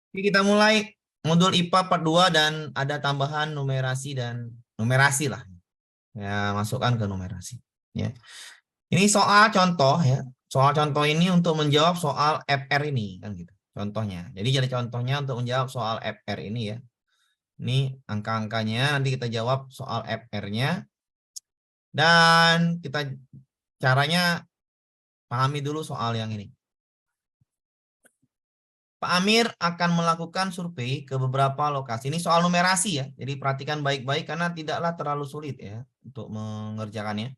Oke, kita mulai modul IPA part 2 dan ada tambahan numerasi dan numerasi lah. Ya, masukkan ke numerasi. Ya. Ini soal contoh ya. Soal contoh ini untuk menjawab soal FR ini kan gitu. Contohnya. Jadi jadi contohnya untuk menjawab soal FR ini ya. Ini angka-angkanya nanti kita jawab soal FR-nya dan kita caranya pahami dulu soal yang ini. Pak Amir akan melakukan survei ke beberapa lokasi. Ini soal numerasi ya. Jadi perhatikan baik-baik karena tidaklah terlalu sulit ya untuk mengerjakannya.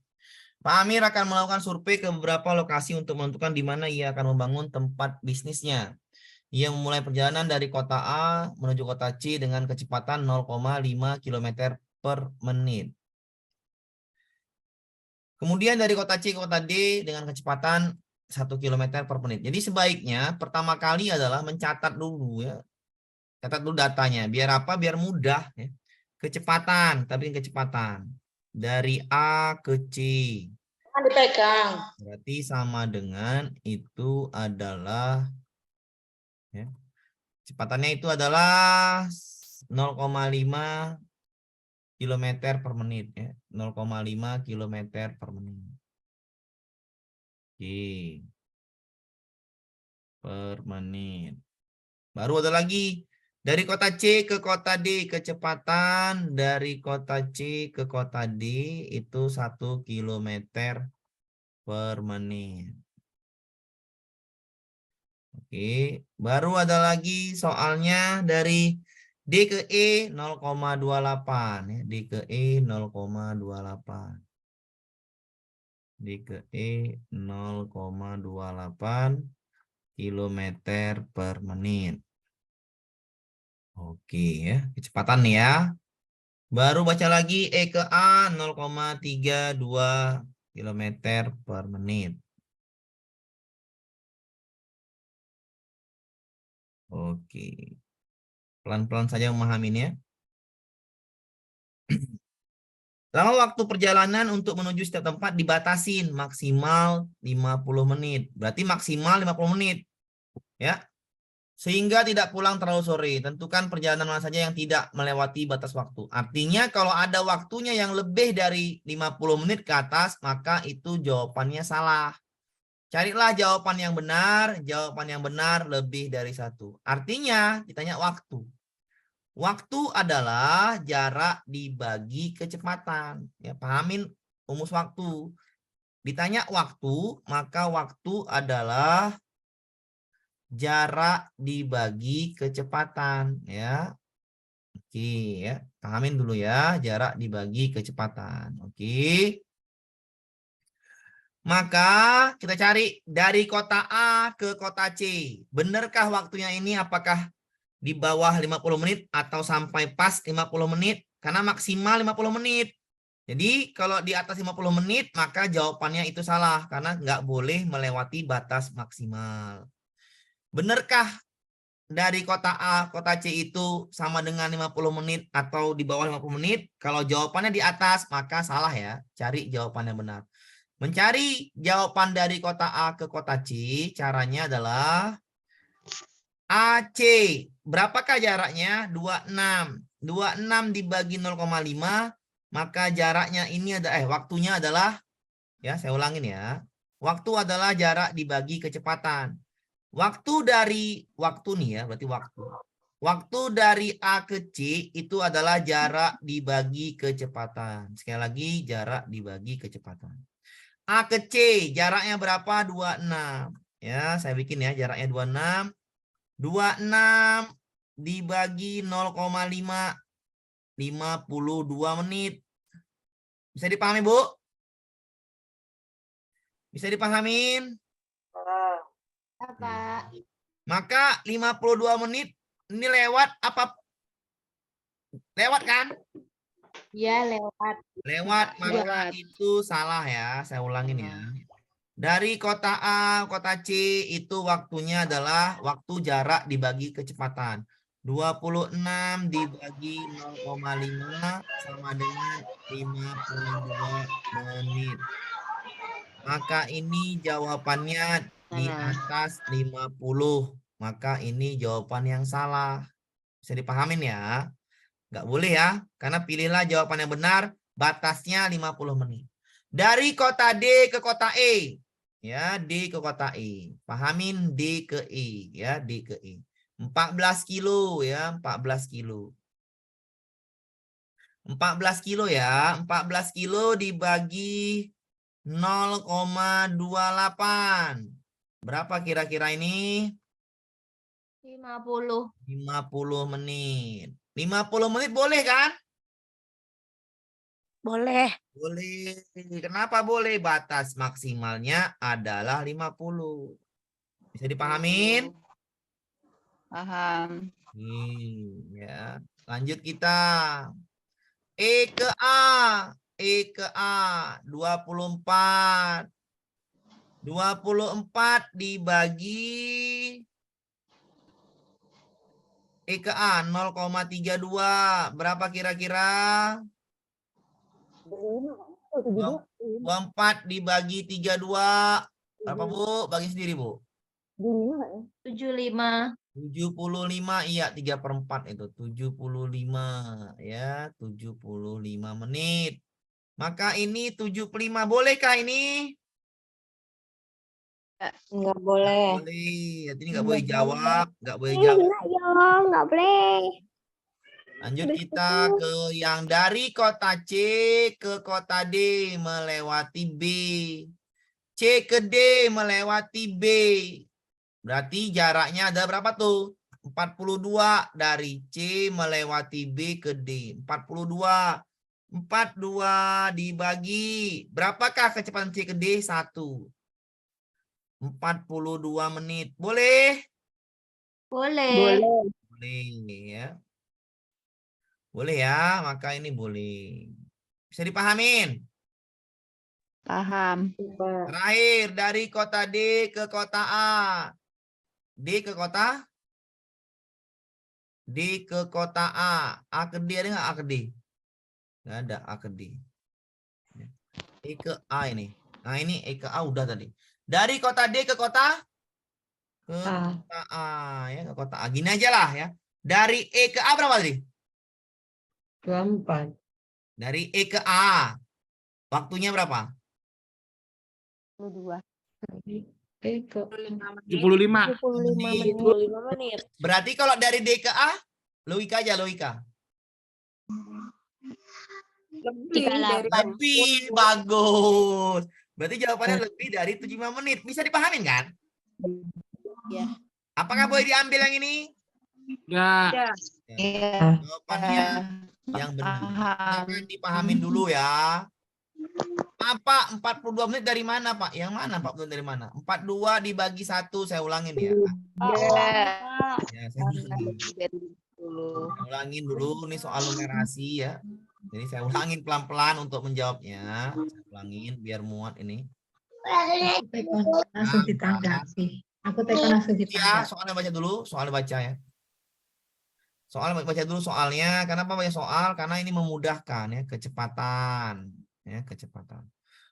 Pak Amir akan melakukan survei ke beberapa lokasi untuk menentukan di mana ia akan membangun tempat bisnisnya. Ia memulai perjalanan dari kota A menuju kota C dengan kecepatan 0,5 km per menit. Kemudian dari kota C ke kota D dengan kecepatan 1 km per menit. Jadi sebaiknya pertama kali adalah mencatat dulu ya. Catat dulu datanya. Biar apa? Biar mudah ya. Kecepatan, tapi kecepatan. Dari A ke C. Jangan dipegang. Berarti sama dengan itu adalah ya, kecepatannya itu adalah 0,5 km per menit ya. 0,5 km per menit. Oke. Per menit. Baru ada lagi. Dari kota C ke kota D, kecepatan dari kota C ke kota D itu 1 km per menit. Oke, baru ada lagi soalnya dari D ke E 0,28 ya. D ke E 0,28. D ke E 0,28 km per menit. Oke ya, kecepatan nih ya. Baru baca lagi E ke A 0,32 km per menit. Oke. Pelan-pelan saja memahaminya. Lama waktu perjalanan untuk menuju setiap tempat dibatasin maksimal 50 menit. Berarti maksimal 50 menit. Ya. Sehingga tidak pulang terlalu sore. Tentukan perjalanan mana saja yang tidak melewati batas waktu. Artinya kalau ada waktunya yang lebih dari 50 menit ke atas, maka itu jawabannya salah. Carilah jawaban yang benar. Jawaban yang benar lebih dari satu. Artinya ditanya waktu. Waktu adalah jarak dibagi kecepatan. Ya, pahamin rumus waktu. Ditanya waktu, maka waktu adalah jarak dibagi kecepatan. Ya, oke ya. Pahamin dulu ya, jarak dibagi kecepatan. Oke. Maka kita cari dari kota A ke kota C. Benarkah waktunya ini apakah di bawah 50 menit atau sampai pas 50 menit? Karena maksimal 50 menit. Jadi kalau di atas 50 menit maka jawabannya itu salah karena nggak boleh melewati batas maksimal. Benarkah dari kota A kota C itu sama dengan 50 menit atau di bawah 50 menit? Kalau jawabannya di atas maka salah ya. Cari jawaban yang benar. Mencari jawaban dari kota A ke kota C, caranya adalah AC. Berapakah jaraknya? 26. 26 dibagi 0,5, maka jaraknya ini ada waktunya adalah ya, saya ulangin ya. Waktu adalah jarak dibagi kecepatan. Waktu dari waktu nih ya, berarti waktu. Waktu dari A ke C itu adalah jarak dibagi kecepatan. Sekali lagi jarak dibagi kecepatan. A ke C jaraknya berapa? 26. Ya, saya bikin ya jaraknya 26. 26 dibagi 0,5 52 menit. Bisa dipahami, Bu? Bisa dipahamin? Pak. Maka 52 menit ini lewat apa? Lewat kan? Ya, lewat. Lewat, maka itu salah ya. Saya ulangin ya. Dari kota A, kota C itu waktunya adalah waktu jarak dibagi kecepatan. 26 dibagi 0,5 sama dengan 52 menit. Maka ini jawabannya di atas 50. maka ini jawaban yang salah. Bisa dipahamin ya? Nggak boleh ya, karena pilihlah jawaban yang benar, batasnya 50 menit. Dari kota D ke kota E. Ya, D ke kota E. Pahamin D ke E. Ya, D ke E. 14 kilo ya, 14 kilo. 14 kilo ya, 14 kilo dibagi 0,28. Berapa kira-kira ini? 50. 50 menit. 50 menit boleh kan? Boleh. Boleh. Kenapa boleh? Batas maksimalnya adalah 50. Bisa dipahamin? Paham. Ya. Lanjut kita. E ke A. E ke A. 24. 24 dibagi E ke A 0,32. Berapa kira-kira? 24 dibagi 32. Berapa, Bu? Bagi sendiri, Bu. 75. 75, iya 3/4 itu. 75 ya, 75 menit. Maka ini 75. Bolehkah ini? Enggak boleh. Boleh. Jadi nggak boleh jawab, nggak boleh jawab. Enggak boleh. Lanjut kita ke yang dari kota C ke kota D melewati B. C ke D melewati B. Berarti jaraknya ada berapa tuh? 42 dari C melewati B ke D. 42. 42 dibagi. Berapakah kecepatan C ke D? 1. 42 menit. Boleh? Boleh. Boleh ya. Boleh ya, maka ini boleh. Bisa dipahamin? Paham. Terakhir, dari kota D ke kota A. D ke kota? D ke kota A. A ke D ada nggak A ke D? Nggak ada A ke D. E ke A ini. Nah ini E ke A udah tadi. Dari kota D ke kota? Ke kota A. Ya, ke kota A. Gini aja lah ya. Dari E ke A berapa tadi? 24. Dari E ke A. Waktunya berapa? 22. Ke 75. 75 menit. Berarti kalau dari D ke A, logika aja, logika. Lebih bagus. Berarti jawabannya lebih dari 75 menit. Bisa dipahamin kan? Ya. Apakah boleh diambil yang ini? Ya. Iya. Jawabannya yang benar. Silakan dipahamin dulu ya. Apa 42 menit dari mana, Pak? Yang mana 42 dari mana? 42 dibagi 1, saya ulangin ya. Ya, saya ulangin. Saya ulangin dulu nih soal numerasi ya. Jadi saya ulangin pelan-pelan untuk menjawabnya. Saya ulangin biar muat ini. langsung ditanggapi. Aku tekan langsung Ya, ditanggapi. soalnya baca dulu, soalnya baca ya. Soal baca dulu soalnya. Kenapa banyak soal? Karena ini memudahkan ya, kecepatan. Ya, kecepatan.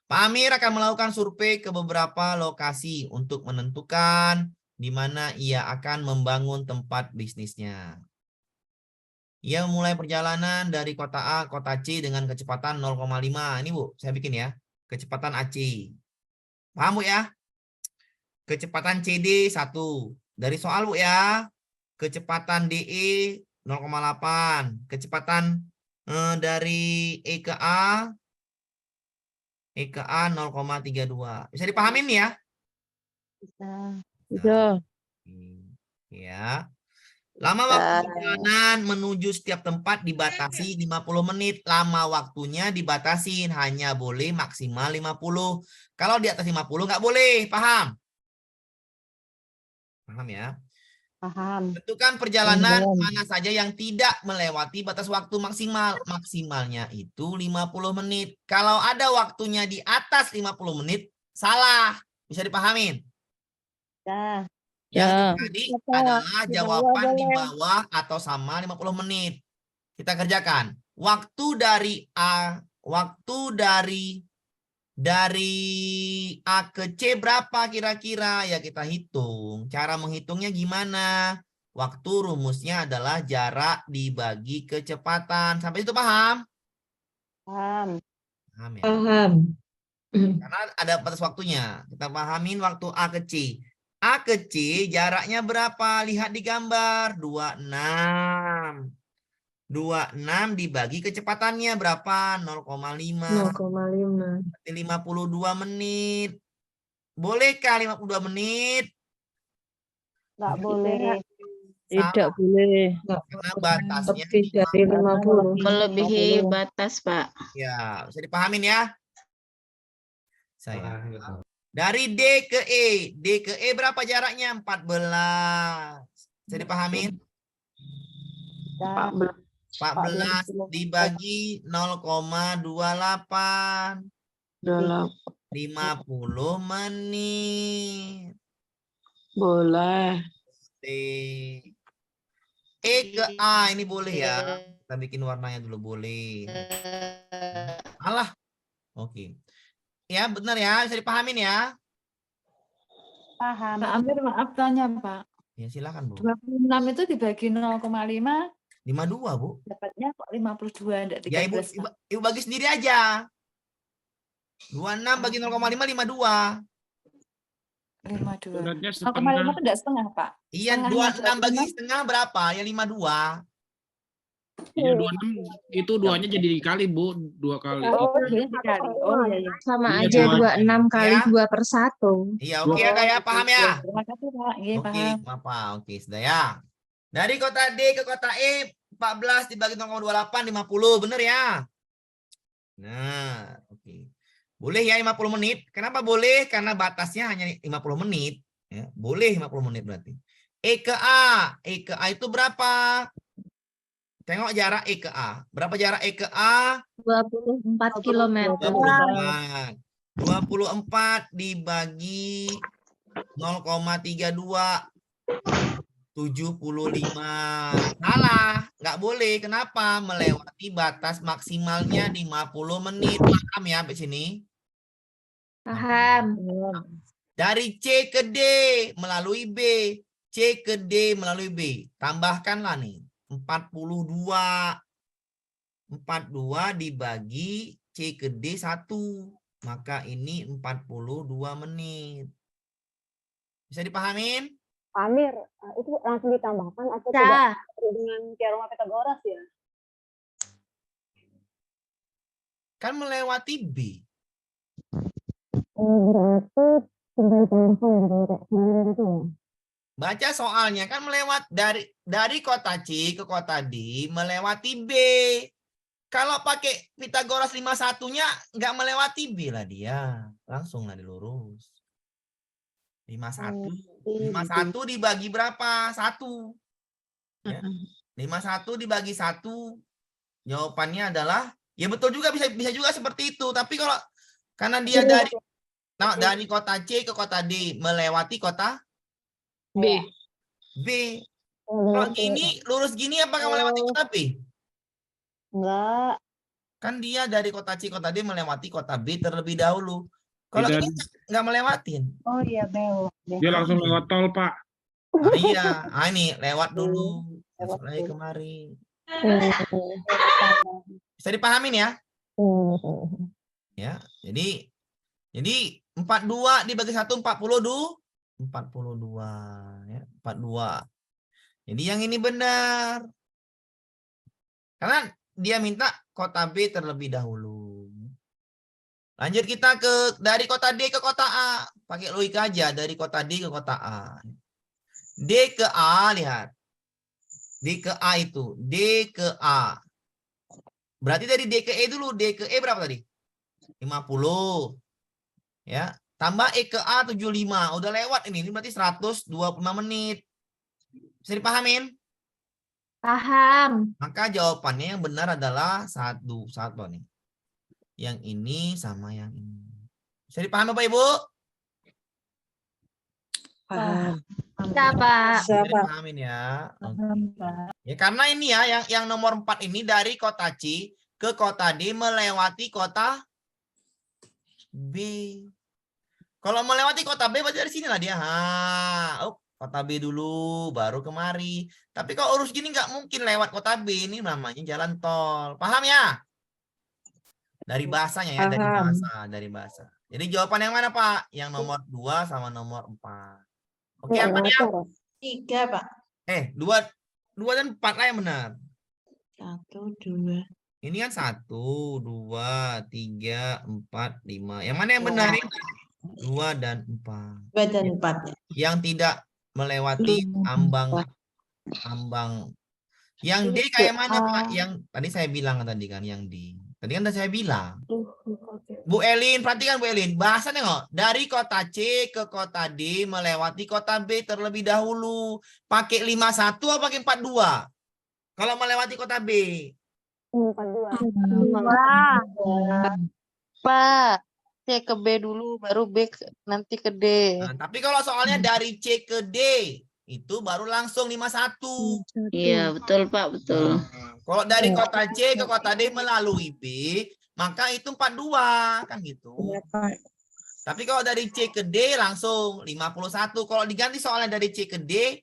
Pak Amir akan melakukan survei ke beberapa lokasi untuk menentukan di mana ia akan membangun tempat bisnisnya. Ia memulai perjalanan dari kota A, kota C dengan kecepatan 0,5. Ini Bu, saya bikin ya. Kecepatan AC. Paham Bu ya? Kecepatan CD 1. Dari soal Bu ya. Kecepatan DE 0,8. Kecepatan dari E ke A 0,32. Bisa dipahamin ya? Bisa. Ya. Lama waktu perjalanan menuju setiap tempat dibatasi 50 menit. Lama waktunya dibatasin hanya boleh maksimal 50. Kalau di atas 50 nggak boleh. Paham? Paham ya? Paham. Tentukan perjalanan mana saja yang tidak melewati batas waktu maksimal. Maksimalnya itu 50 menit. Kalau ada waktunya di atas 50 menit, salah. Bisa dipahamin? Ya. Yang tadi adalah jawaban di bawah atau sama 50 menit. Kita kerjakan. Waktu dari Dari A ke C berapa kira-kira? Ya kita hitung. Cara menghitungnya gimana? Waktu rumusnya adalah jarak dibagi kecepatan. Sampai itu paham? Paham. Paham ya? Paham. Karena ada batas waktunya. Kita pahamin waktu A ke C. A ke C jaraknya berapa? Lihat di gambar. 26. 26 dibagi kecepatannya berapa? 0,5. 0,5. 52 menit. Bolehkah 52 menit? Nggak boleh. Tidak boleh. Karena batasnya Lebih dari 50. Melebihi batas, Pak. ya, bisa dipahamin ya. Saya. Dari D ke E. D ke E berapa jaraknya? 14. Bisa dipahamin? Dah. 14 dibagi 0,28. 50 menit. Boleh. D. E ke A ini boleh ya. Kita bikin warnanya dulu boleh. Alah. Oke. Ya, benar ya. Bisa dipahamin ya. Paham. Pak Amir, maaf tanya, Pak. Ya, silakan, Bu. 26 itu dibagi 0,5, 52, Bu. dapatnya kok 52, enggak 13, Ya, Ibu, Pak. Ibu bagi sendiri aja. 26 bagi 0,5, 52. 52. Beratnya 0,5 setengah. itu enggak setengah, Pak. Iya, Setengahnya 26 bagi 26. setengah berapa? Ya 52. Iya, 26 itu duanya jadi dikali, Bu. 2 kali. Oh, dua dikali. Oh, iya, iya. Sama Iya, aja dua. 26 kali Ya. 2/1. Iya, oke ya, Kak ya. Paham ya? Terima kasih, Pak. Iya, Oke, paham. apa? Oke, sudah ya. Dari kota D ke kota E, 14 dibagi 0,28, 50. Bener ya? Nah, oke. Boleh ya 50 menit. Kenapa boleh? Karena batasnya hanya 50 menit. Ya, boleh 50 menit berarti. E ke A. E ke A itu berapa? Tengok jarak E ke A. Berapa jarak E ke A? 24 km. 24. 24 dibagi 0,32. 75. Salah. Nggak boleh. Kenapa? Melewati batas maksimalnya 50 menit. Paham ya sampai sini? Paham. Dari C ke D melalui B. C ke D melalui B. Tambahkanlah nih. 42. 42 dibagi C ke D 1. Maka ini 42 menit. Bisa dipahamin? Pak Amir, itu langsung ditambahkan atau Bisa. tidak dengan teorema Pythagoras ya? Kan melewati B. Berarti tinggal ditambahkan gitu ya? Baca soalnya kan melewat dari kota C ke kota D melewati B. Kalau pakai Pythagoras 51-nya nggak melewati B lah dia. Langsung lah dilurus. 51. 51 dibagi berapa? 1. Ya. 51 dibagi 1. Jawabannya adalah ya betul juga bisa juga seperti itu. Tapi kalau karena dia dari kota C ke kota D melewati kota B. B. Kalau gini, lurus gini apakah melewati kota B? Enggak. Kan dia dari kota C, kota D melewati kota B terlebih dahulu. Kalau Tidak. ini nggak melewatin. Oh iya, belok. Dia langsung lewat tol, Pak. Nah, iya. Nah, ini lewat dulu. Masuk lagi kemari. Bisa dipahamin ya? Ya. Jadi 42 dibagi 1 42. 42 ya, 42. Jadi yang ini benar. Karena dia minta kota B terlebih dahulu. Lanjut kita dari kota D ke kota A. Pakai logika aja dari kota D ke kota A. D ke A, lihat. D ke A itu. D ke A. Berarti dari D ke E dulu. D ke E berapa tadi? 50. Ya. Tambah E ke A 75. Udah lewat ini. Ini berarti 125 menit. Bisa dipahamin? Paham. Maka jawabannya yang benar adalah satu nih. Yang ini sama yang ini. Bisa dipahami Bapak Ibu? Paham. Bisa, Pak. Bisa dipahamin ya. Paham, Pak. Ya karena ini ya yang nomor 4 ini dari kota C ke kota D melewati kota B. Kalau melewati kota B berarti dari sini lah dia. Kota B dulu, baru kemari. Tapi kalau urus gini nggak mungkin lewat kota B. Ini namanya jalan tol. Paham ya? Dari bahasanya ya, dari bahasa. Jadi jawaban yang mana, Pak? Yang nomor 2 sama nomor 4. Oke, apa dia? 3, Pak. 2 dan 4 lah yang benar. 1, 2. Ini kan 1, 2, 3, 4, 5. Yang mana yang benar ini? 2 dan 4. 2 dan 4. Yang tidak melewati ambang. Yang D kayak mana, Pak? Yang tadi saya bilang tadi kan, yang D. Tadi kan saya bilang. Bu Elin, perhatikan Bu Elin. Bahasa nengok. Dari kota C ke kota D melewati kota B terlebih dahulu. Pakai 51 atau pakai 42? Kalau melewati kota B. 42. Pak, C ke B dulu, baru B nanti ke D. Nah, tapi kalau soalnya dari C ke D, itu baru langsung 51. Iya, betul Pak, betul. Kalau dari kota C ke kota D melalui B, maka itu 42, kan gitu. Tapi kalau dari C ke D langsung 51. Kalau diganti soalnya dari C ke D,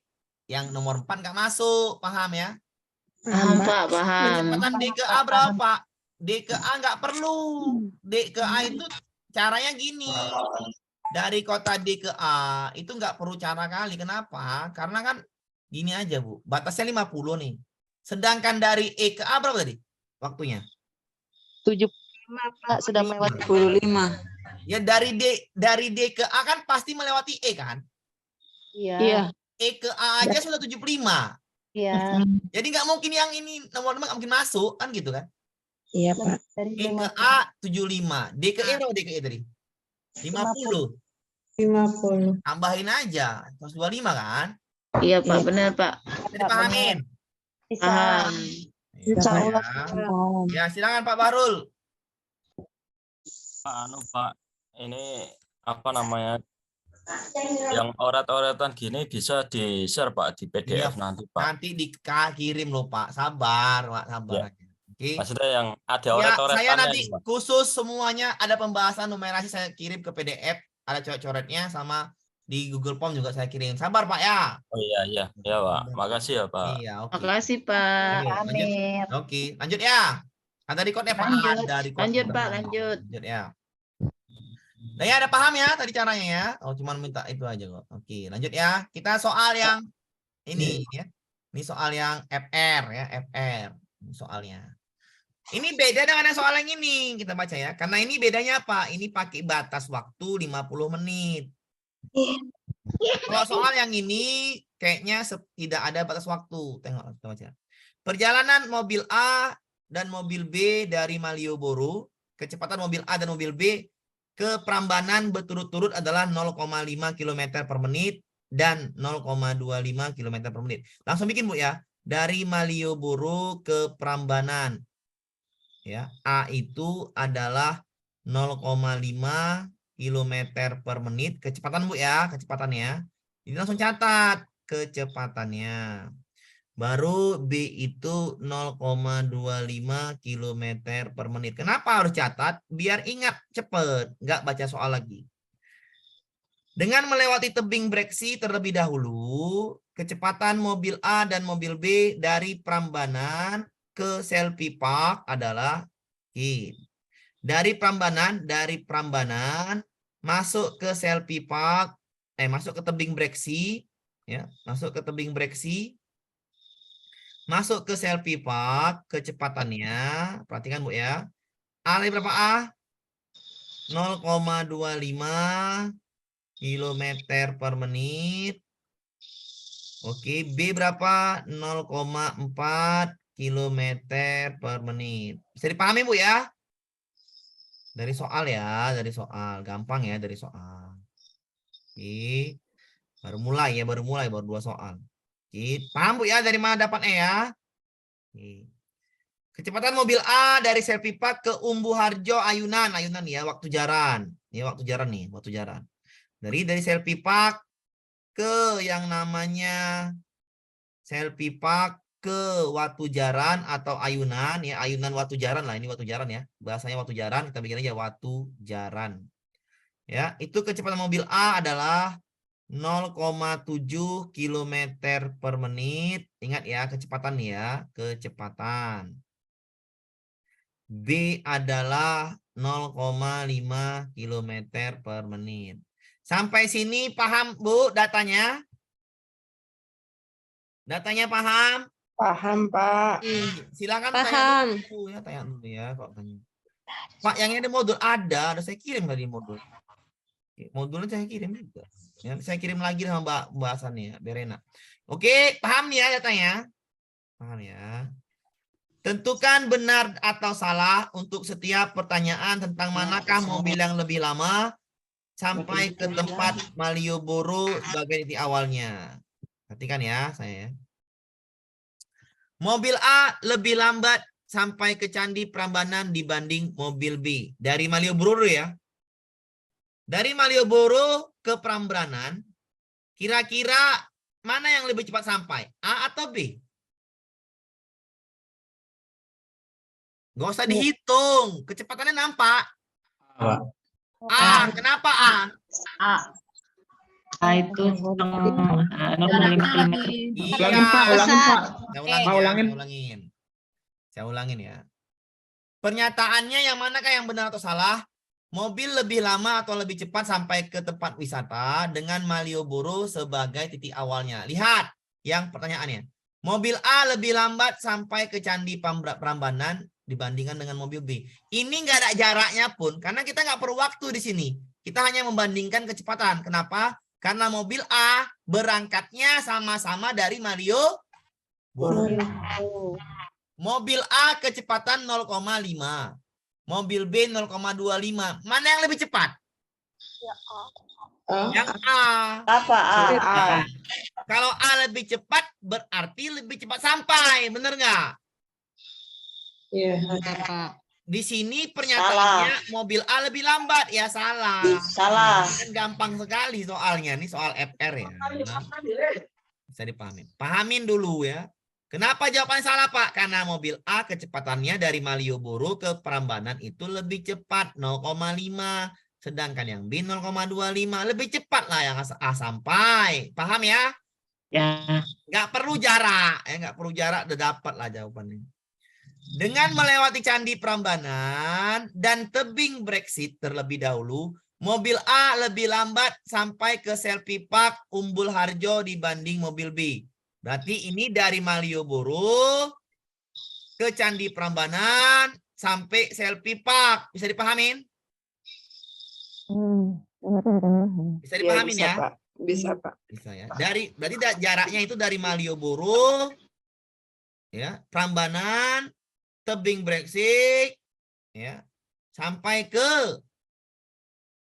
yang nomor 4 nggak masuk, paham ya? Paham Pak, paham. Kecepatan D ke A berapa? D ke A nggak perlu. D ke A itu caranya gini. Dari kota D ke A itu nggak perlu cara kali. Kenapa? Karena kan gini aja, Bu. Batasnya 50 nih. Sedangkan dari E ke A berapa tadi waktunya? 75, Pak, sudah melewati 25. Ya dari D ke A kan pasti melewati E kan? Iya. E ke A aja sudah 75. Iya. Jadi nggak mungkin yang ini nomor 5 nggak mungkin masuk kan gitu kan? Iya, Pak. E ke A 75. D ke E berapa D ke E tadi? 50. 50. Tambahin aja 125 kan? Iya Pak, benar Pak. Jadi pahamin. Paham. Ya, ya silakan Pak Bahrul. Pak, ini apa namanya? Yang orat-oratan gini bisa di-share Pak di PDF nanti Pak. Nanti kirim loh Pak. Sabar, Pak, sabar. Ya. Oke. Maksudnya yang ada Ya, orat-oratannya. saya nanti Pak. khusus semuanya ada pembahasan numerasi saya kirim ke PDF, ada coret-coretnya sama di Google Form juga saya kirim. Sabar Pak ya. Oh iya Pak. Makasih ya Pak. Iya, oke. Makasih Pak. Oke, lanjut. Oke, lanjut ya. Ada recordnya Pak. Lanjut. Ada record. Lanjut, Pak, lanjut. Lanjut ya. Nah ya, ada paham ya tadi caranya ya. Oh, cuman minta itu aja kok. Oke, lanjut ya. Kita soal yang ini ya. Ini soal yang FR ya, FR. Ini soalnya. Ini beda dengan soal yang ini. Kita baca ya. Karena ini bedanya apa? Ini pakai batas waktu 50 menit. Kalau soal yang ini kayaknya tidak ada batas waktu. Tengok kita baca. Perjalanan mobil A dan mobil B dari Malioboro, kecepatan mobil A dan mobil B ke Prambanan berturut-turut adalah 0,5 km per menit dan 0,25 km per menit. Langsung bikin Bu ya. Dari Malioboro ke Prambanan. Ya, A itu adalah 0,5 km per menit. Kecepatan Bu ya, kecepatannya. Ini langsung catat kecepatannya. Baru B itu 0,25 km per menit. Kenapa harus catat? Biar ingat cepet, nggak baca soal lagi. Dengan melewati tebing Breksi terlebih dahulu, kecepatan mobil A dan mobil B dari Prambanan ke Selfie Park adalah dari Prambanan masuk ke Selfie Park, masuk ke tebing Breksi, ya, masuk ke tebing Breksi. Masuk ke Selfie Park, kecepatannya, perhatikan Bu ya. A berapa A? 0,25 km per menit. Oke, B berapa? 0,4 km per menit. Bisa dipahami Bu ya? Dari soal ya, dari soal. Gampang ya dari soal. Oke. Baru mulai ya, baru 2 soal. Paham Bu ya dari mana dapat E ya? Kecepatan mobil A dari Selfie Park ke Umbu Harjo Ayunan ya, waktu jaran. Ya, waktu jaran nih, waktu jaran. Dari Selfie Park ke yang namanya Selfie Park ke Watu Jaran atau Ayunan ya, Ayunan Watu Jaran lah, ini Watu Jaran ya. Bahasanya Watu Jaran, kita bikin aja Watu Jaran. Ya, itu kecepatan mobil A adalah 0,7 km per menit. Ingat ya, kecepatan ya, kecepatan. B adalah 0,5 km per menit. Sampai sini paham, Bu, datanya? Datanya paham? Paham, Pak. Silakan Paham. tanya dulu ya, tanya dulu ya kalau tanya. Pak, yang ini modul ada saya kirim tadi modul. Modulnya saya kirim juga. Ya, saya kirim lagi sama pembahasannya, biar enak. Oke, paham ya datanya? Paham ya? Tentukan benar atau salah untuk setiap pertanyaan tentang manakah mobil yang lebih lama sampai ke tempat Malioboro sebagai titik awalnya. Perhatikan ya saya. Mobil A lebih lambat sampai ke Candi Prambanan dibanding mobil B. Dari Malioboro ya. Dari Malioboro ke Prambanan, kira-kira mana yang lebih cepat sampai? A atau B? Gak usah dihitung. Kecepatannya nampak. A. Kenapa A? itu setengah 0,5 km. Ulangin, Pak. Ulangin, Pak. Saya ulangin, Pak, ya, ulangin. saya ulangin. Saya ulangin ya. Pernyataannya yang manakah yang benar atau salah? Mobil lebih lama atau lebih cepat sampai ke tempat wisata dengan Malioboro sebagai titik awalnya. Lihat yang pertanyaannya. Mobil A lebih lambat sampai ke Candi Prambanan dibandingkan dengan mobil B. Ini nggak ada jaraknya pun, karena kita nggak perlu waktu di sini. Kita hanya membandingkan kecepatan. Kenapa? Karena mobil A berangkatnya sama-sama dari Malioboro. Mobil A kecepatan 0,5. Mobil B 0,25. Mana yang lebih cepat? Yang A. Apa A? Kalau A lebih cepat, berarti lebih cepat sampai. Bener nggak? Iya. Di sini pernyataannya mobil A lebih lambat. Ya salah. Salah. Kan gampang sekali soalnya. Ini soal FR ya. Bisa dipahami. Pahamin dulu ya. Kenapa jawabannya salah, Pak? Karena mobil A kecepatannya dari Malioboro ke Prambanan itu lebih cepat 0,5. Sedangkan yang B 0,25. Lebih cepat lah yang A sampai. Paham ya? Ya. Nggak perlu jarak. Nggak perlu jarak, udah dapat lah jawabannya. Dengan melewati Candi Prambanan dan tebing Brexit terlebih dahulu, mobil A lebih lambat sampai ke Selfie Park Umbul Harjo dibanding mobil B. Berarti ini dari Malioboro ke Candi Prambanan sampai Selfie Park. Bisa dipahamin? Bisa dipahamin bisa, ya? Pak. Bisa, Pak. Bisa ya. Berarti jaraknya itu dari Malioboro, ya, Prambanan, tebing Brexit, ya, sampai ke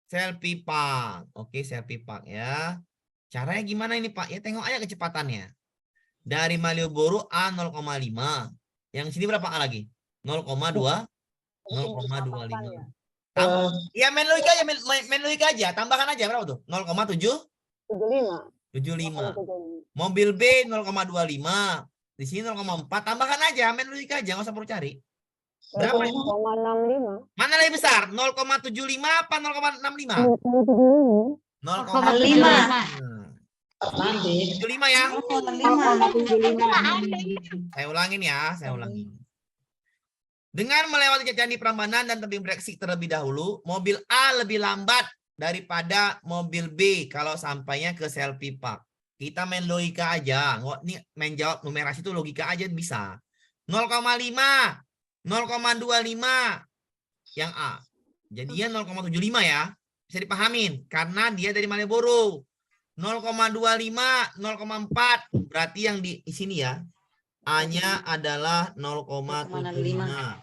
Selfie Park. Oke, Selfie Park ya. Caranya gimana ini, Pak? Ya tengok aja kecepatannya. Dari Malioboro A 0,5. Yang sini berapa A lagi? 0,2. 0,25. Ya main logika aja, main logika aja. Tambahkan aja berapa tuh? 0,75. 75. Mobil B 0,25. Di sini 0,4. Tambahkan aja, main logika aja, nggak usah perlu cari. Berapa? 0,65. Mana lebih besar? 0,75 apa 0,65? 0,5. 0,75 ya. 0,75. Saya ulangin ya, saya ulangin. Dengan melewati Candi Prambanan dan tebing Brexit terlebih dahulu, mobil A lebih lambat daripada mobil B kalau sampainya ke Selfie Park. Kita main logika aja. Ini main jawab numerasi itu logika aja bisa. 0,5, 0,25 yang A. Jadinya 0,75 ya. Bisa dipahamin karena dia dari Malioboro. 0,25, 0,4 berarti yang di sini ya. A-nya adalah 0,75.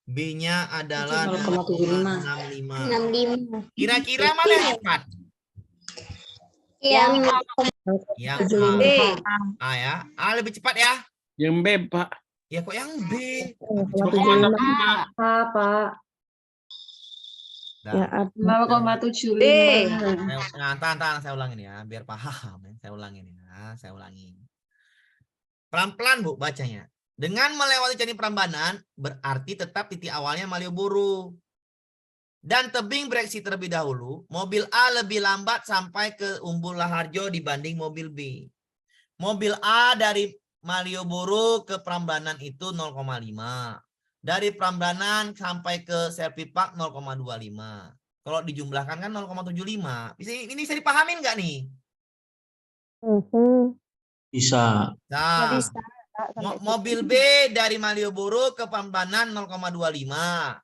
B-nya adalah 0,65. Kira-kira mana yang cepat? Yang A ya. A lebih cepat ya. Yang B, Pak. Ya kok yang B? 0,65. Pak. Ya, 0,75. Tahan, saya ulangin ya, biar paham. Saya ulangin ya, saya ulangin. Pelan-pelan Bu bacanya. Dengan melewati Candi Prambanan berarti tetap titik awalnya Malioboro. dan tebing bereaksi terlebih dahulu, mobil A lebih lambat sampai ke Umbul Raharjo dibanding mobil B. Mobil A dari Malioboro ke Prambanan itu 0,5. Dari Prambanan sampai ke Selfie Park 0,25. Kalau dijumlahkan kan 0,75. Ini bisa dipahamin nggak nih? Bisa. Nah, Bisa, Kak, sampai mobil B dari Malioboro ke Prambanan 0,25.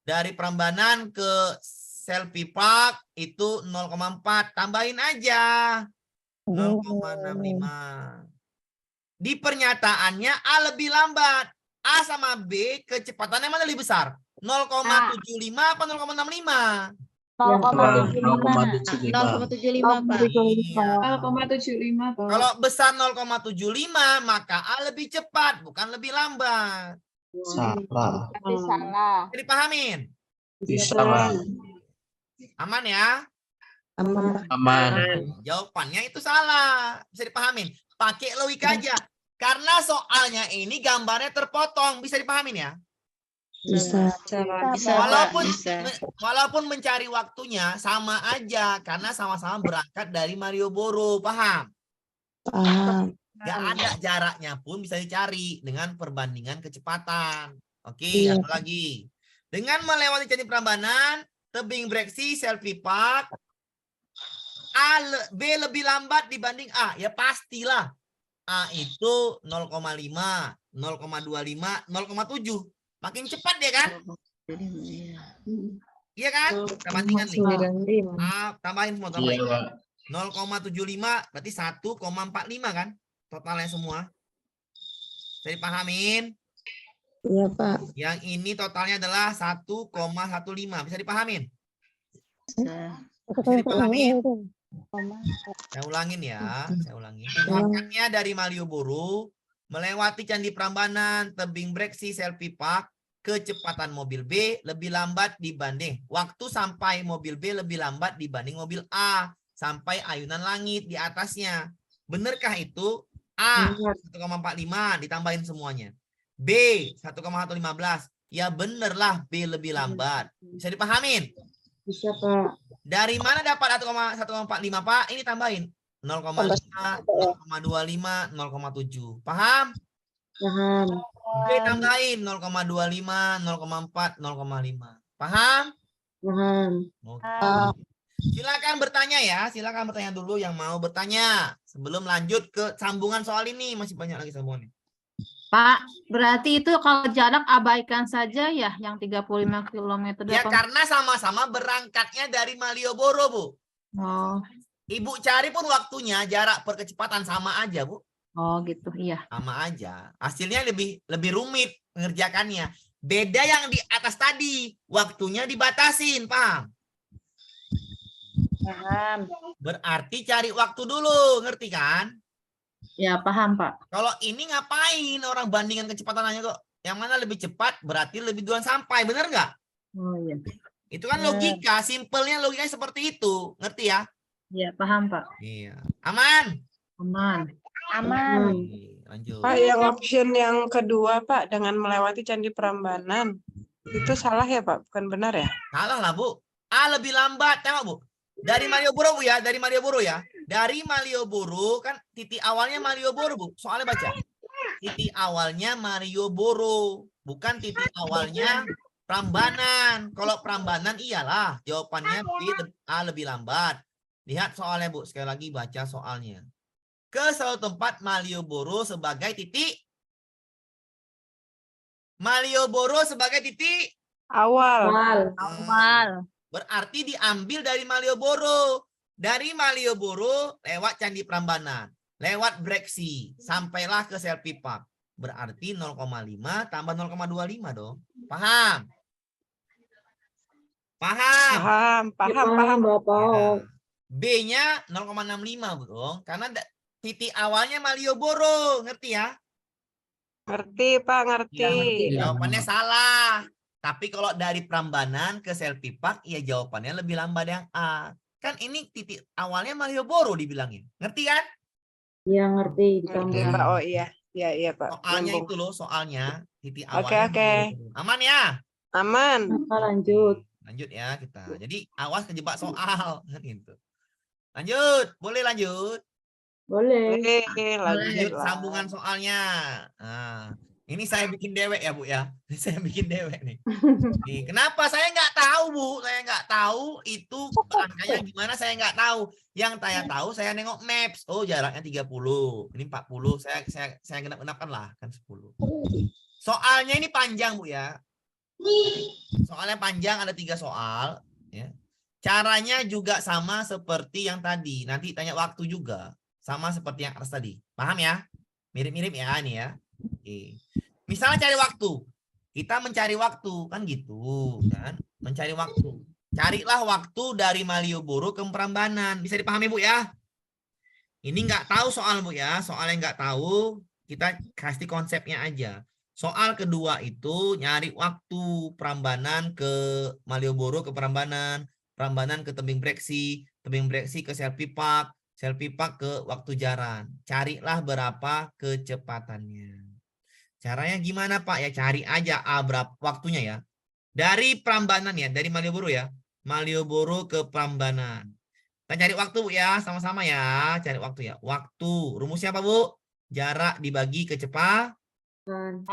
Dari Prambanan ke Selfie Park itu 0,4. Tambahin aja 0,65. Di pernyataannya A lebih lambat. A sama B kecepatannya mana lebih besar? 0,75 apa 0,65? 0,75. 0,75 Pak. Iya. 0,75 Pak. Kalau besar 0,75 maka A lebih cepat, bukan lebih lambat. Salah. Berarti salah. Jadi pahamin. Bisa, Pak. Aman ya? Aman. Jawabannya itu salah. Bisa dipahamin. Pakai logika aja. Karena soalnya ini gambarnya terpotong. Bisa dipahamin ya? Bisa. Bisa, Walaupun Pak. Bisa. walaupun mencari waktunya sama aja. Karena sama-sama berangkat dari Malioboro. Paham? Gak ada jaraknya pun bisa dicari dengan perbandingan kecepatan. Oke, satu lagi. Dengan melewati Candi Prambanan, tebing bereaksi, Selfie Park, B lebih lambat dibanding A. Ya pastilah. A itu 0,5, 0,25, 0,7. Makin cepat ya kan? Iya kan? Kita bandingkan nih. A, tambahin semua. Iya, Tambahin. Pak. 0,75 berarti 1,45 kan? Totalnya semua. Bisa dipahamin? Iya, Pak. Yang ini totalnya adalah 1,15. Bisa dipahamin? Bisa dipahamin? Saya ulangin ya. Saya ulangin. Berangkatnya dari Malioboro, melewati Candi Prambanan, tebing bereaksi, Selfie Park, kecepatan mobil B lebih lambat dibanding. Waktu sampai mobil B lebih lambat dibanding mobil A. Sampai ayunan langit di atasnya. Benarkah itu? A 1,45 ditambahin semuanya. B 1,115. Ya benerlah B lebih lambat. Bisa dipahamin? Bisa, Pak. Dari mana dapat 1,145 Pak? Ini tambahin 0,5, 0,25, 0,7. Paham? Paham. B tambahin 0,25, 0,4, 0,5. Paham? Paham. Oke. Silakan bertanya ya. Silakan bertanya dulu yang mau bertanya. Sebelum lanjut ke sambungan soal ini. Masih banyak lagi sambungannya. Pak, berarti itu kalau jarak abaikan saja ya yang 35 km. Ya karena sama-sama berangkatnya dari Malioboro, Bu. Oh, Ibu cari pun waktunya jarak perkecepatan sama aja, Bu. oh gitu, iya. Sama aja. Hasilnya lebih rumit mengerjakannya. Beda yang di atas tadi. Waktunya dibatasin, paham? Paham. Berarti cari waktu dulu, ngerti kan? Ya, paham, Pak. Kalau ini ngapain orang bandingkan kecepatannya kok? Yang mana lebih cepat berarti lebih duluan sampai, bener nggak? Oh iya. Itu kan logika, simpelnya logikanya seperti itu, ngerti ya? Iya, paham, Pak. Iya. Aman? Aman. Aman. Oke, lanjut. Pak, yang option yang kedua, Pak, dengan melewati Candi Prambanan. Itu salah ya, Pak? Bukan benar ya? Salah lah, Bu. A lebih lambat, tengok, Bu. Dari Malioboro, Bu ya, dari Malioboro ya. Dari Malioboro kan titik awalnya Malioboro, Bu. Soalnya baca. Titik awalnya Malioboro, bukan titik awalnya Prambanan. Kalau Prambanan iyalah jawabannya B, A lebih lambat. Lihat soalnya, Bu. Sekali lagi baca soalnya. Ke suatu tempat Malioboro sebagai titik. Malioboro sebagai titik. Awal. Awal. Berarti diambil dari Malioboro. Dari Malioboro lewat Candi Prambanan. Lewat Breksi. Sampailah ke Selfie Park. Berarti 0,5 tambah 0,25 dong. Paham? Paham? Paham. Bapak. B-nya 0,65 dong. Karena titik awalnya Malioboro. Ngerti ya? Ngerti, Pak, ngerti. Ya, ngerti. Jawabannya salah. Tapi kalau dari Prambanan ke Selfie Park, ya jawabannya lebih lambat yang A. Kan ini titik awalnya Malioboro dibilangin. Ngerti kan? Iya, ngerti. Ngerti, Ditambah. Pak. Oh iya. Iya, Pak. Soalnya Nyambung. itu loh, soalnya titik Oke, awalnya oke. Malioboro. Aman ya? Aman. Kita lanjut. Lanjut ya kita. Jadi awas kejebak soal kan gitu. Lanjut, boleh lanjut. Boleh. Lanjut Lanjut lah. sambungan soalnya. Nah, ini saya bikin dewek ya, Bu ya. Ini saya bikin dewek nih. Nih, kenapa saya nggak tahu, Bu? Saya nggak tahu itu angkanya gimana, saya nggak tahu. Yang saya tahu saya nengok maps. Oh, jaraknya 30. Ini 40. Saya genap-genapkan lah kan 10. Soalnya ini panjang, Bu ya. Soalnya panjang, ada 3 soal ya. Caranya juga sama seperti yang tadi. Nanti tanya waktu juga. Sama seperti yang atas tadi. Paham ya? Mirip-mirip ya ini ya. Oke. Misalnya cari waktu. Kita mencari waktu. Kan gitu. Kan? Mencari waktu. Carilah waktu dari Malioboro ke Prambanan. Bisa dipahami, Bu ya? Ini nggak tahu soal, Bu ya. Soal yang nggak tahu, kita kasih konsepnya aja. Soal kedua itu nyari waktu Prambanan ke Malioboro ke Prambanan. Prambanan ke Tebing Breksi ke Selfie Park ke waktu jaran. Carilah berapa kecepatannya. Caranya gimana, Pak? Ya cari aja berapa waktunya ya. Dari Prambanan ya, dari Malioboro ya. Malioboro ke Prambanan. Kita cari waktu, Bu ya, sama-sama ya. Cari waktu ya. Waktu. Rumusnya apa, Bu? Jarak dibagi kecepatan.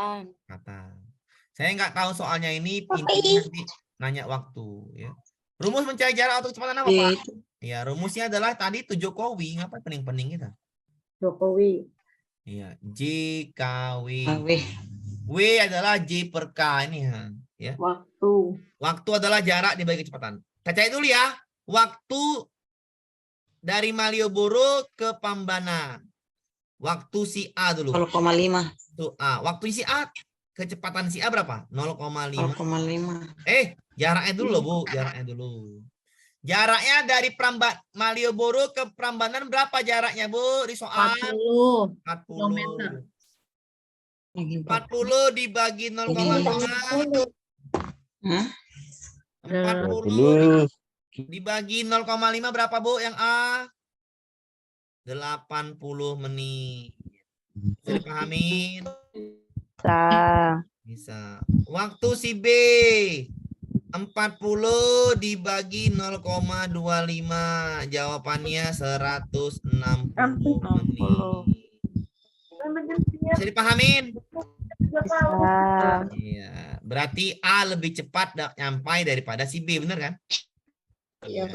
Saya nggak tahu soalnya ini, intinya nanti nanya waktu ya. Rumus mencari jarak atau kecepatan apa, Pak? Ya, rumusnya adalah tadi itu Jokowi. Ngapain pening-pening kita? Jokowi. Iya, JKW. W adalah J per K ini ya. Waktu. Waktu adalah jarak dibagi kecepatan. Kita cari dulu ya. Waktu dari Malioboro ke Prambanan. Waktu si A dulu. 0,5. Tuh A. Waktu si A, kecepatan si A berapa? 0,5. 0,5. Jaraknya dulu loh, Bu. Jaraknya dulu. Jaraknya dari Malioboro ke Prambanan berapa jaraknya, Bu? Di soal 40 40. kilometer. 40 dibagi 0,5. 40 dibagi 0,5 berapa, Bu? Yang A? 80 menit. Bisa dipahamin? Bisa. Waktu si B 40 dibagi 0,25. Jawabannya 160 menit. Bisa dipahamin? Iya. Berarti A lebih cepat nyampai daripada si B, benar kan? Iya.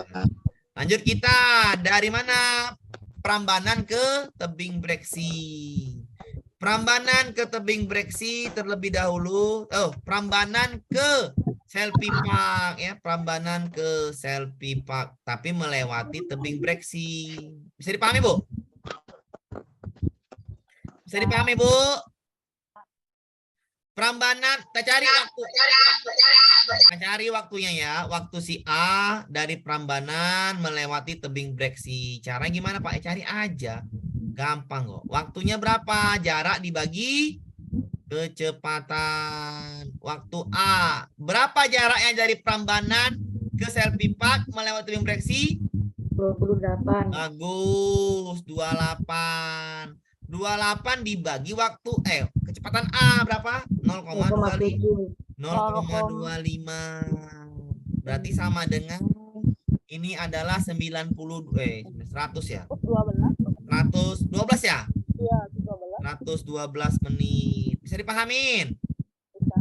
Lanjut kita. Dari mana? Prambanan ke Tebing Breksi. Prambanan ke Tebing Breksi terlebih dahulu. Prambanan ke Selfie Park ya, Prambanan ke Selfie Park, tapi melewati Tebing Breksi. Bisa dipahami, Bu? Bisa dipahami, Bu? Prambanan, kita cari waktu. Kita cari waktunya ya. Waktu si A dari Prambanan melewati Tebing Breksi. Cara gimana, Pak? Cari aja. Gampang kok. Waktunya berapa? Jarak dibagi kecepatan. Waktu A. Berapa jaraknya dari Prambanan ke Selfie Park melewati Tebing Breksi? 28. Bagus. 28. 28 dibagi waktu kecepatan A berapa? 0,25. 0,25. Berarti sama dengan ini adalah 100 ya. 112 ya? Iya, 112 menit. Bisa dipahamin? Bisa.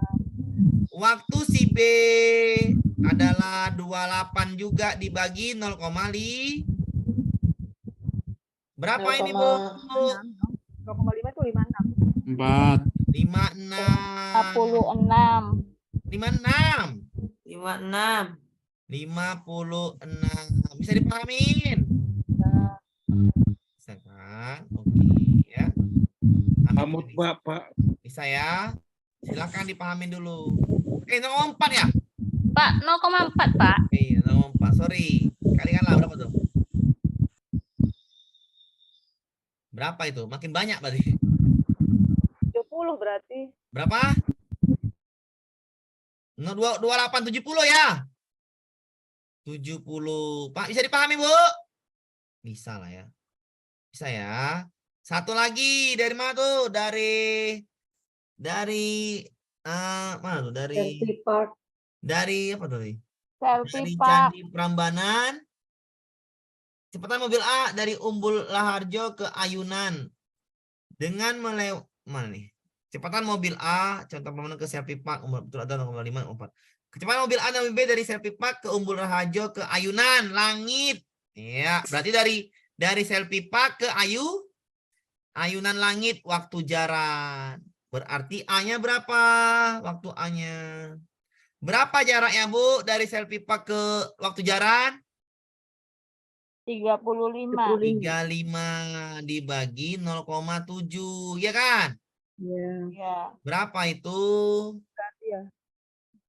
Waktu si B adalah 28 juga dibagi 0,5. Berapa ini, Bu? 0,5 itu 56. 4. 56. 56. 56. 56. Bisa dipahamin? Bisa kan? Oke ya. Kamu Bapak. Bisa ya? Silakan dipahamin dulu. 0,4 ya? Pak, 0,4, Pak. 0,4. Sorry. Kalikanlah berapa tuh? Berapa itu? Makin banyak berarti. 70 berarti. Berapa? 28 70 ya? 70. Pak, bisa dipahami, Bu? Bisa lah ya. Bisa ya. Satu lagi dari mana tuh? Dari mana tuh? Dari Selfie Park. dari apa tuh? Selfie Dari Pak. Candi Prambanan. Cepetan mobil A dari Umbul Laharjo ke Ayunan. Dengan mana nih? Kecepatan mobil A, contoh Prambanan ke Selfie Park, betul ada 0,5, 4. Kecepatan mobil A dan mobil B dari Selfie Park ke Umbul Laharjo ke Ayunan, Langit. Ya, berarti dari Selfie Park ke Ayunan Langit, waktu jalan. Berarti A-nya berapa? Waktu A-nya. Berapa jaraknya, Bu, dari Selfie Park ke waktu jalan? 35. 35 dibagi 0,7, ya kan? Ya. Ya. Berapa itu? Ya.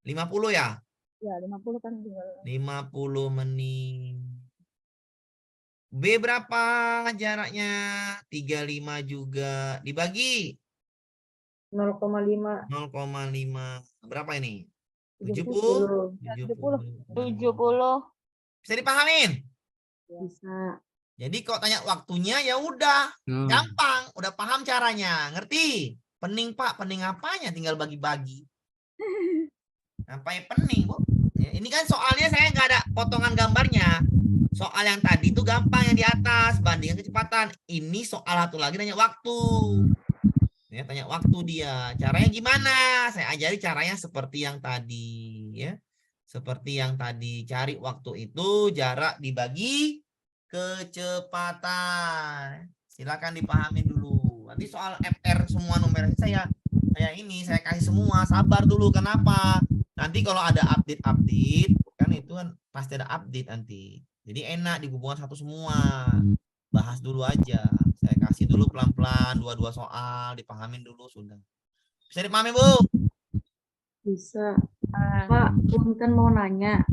50 ya? Ya, 50 kan tinggal. 50 menit. B berapa jaraknya? 35 juga. Dibagi 0,5. 0,5. Berapa ini? 70. 70. Bisa dipahamin? Bisa. Jadi kalau tanya waktunya ya udah gampang, udah paham caranya, ngerti? Pening Pak, pening apanya? Tinggal bagi-bagi. Ngapain pening, Bu? Ya, ini kan soalnya saya nggak ada potongan gambarnya. Soal yang tadi itu gampang yang di atas, bandingkan kecepatan. Ini soal satu lagi nanya waktu. Ya, tanya waktu dia. Caranya gimana? Saya ajari caranya seperti yang tadi, ya. Seperti yang tadi, cari waktu itu jarak dibagi kecepatan. Silakan dipahami dulu. Nanti soal FR semua numerasi saya kasih semua. Sabar dulu. Kenapa? Nanti kalau ada update kan itu kan pasti ada update nanti. Jadi enak digabungkan satu semua. Bahas dulu aja. Saya kasih dulu pelan-pelan 2 soal, dipahamin dulu sudah. Bisa dipahami, Bu? Bisa. Pak, punten mau nanya.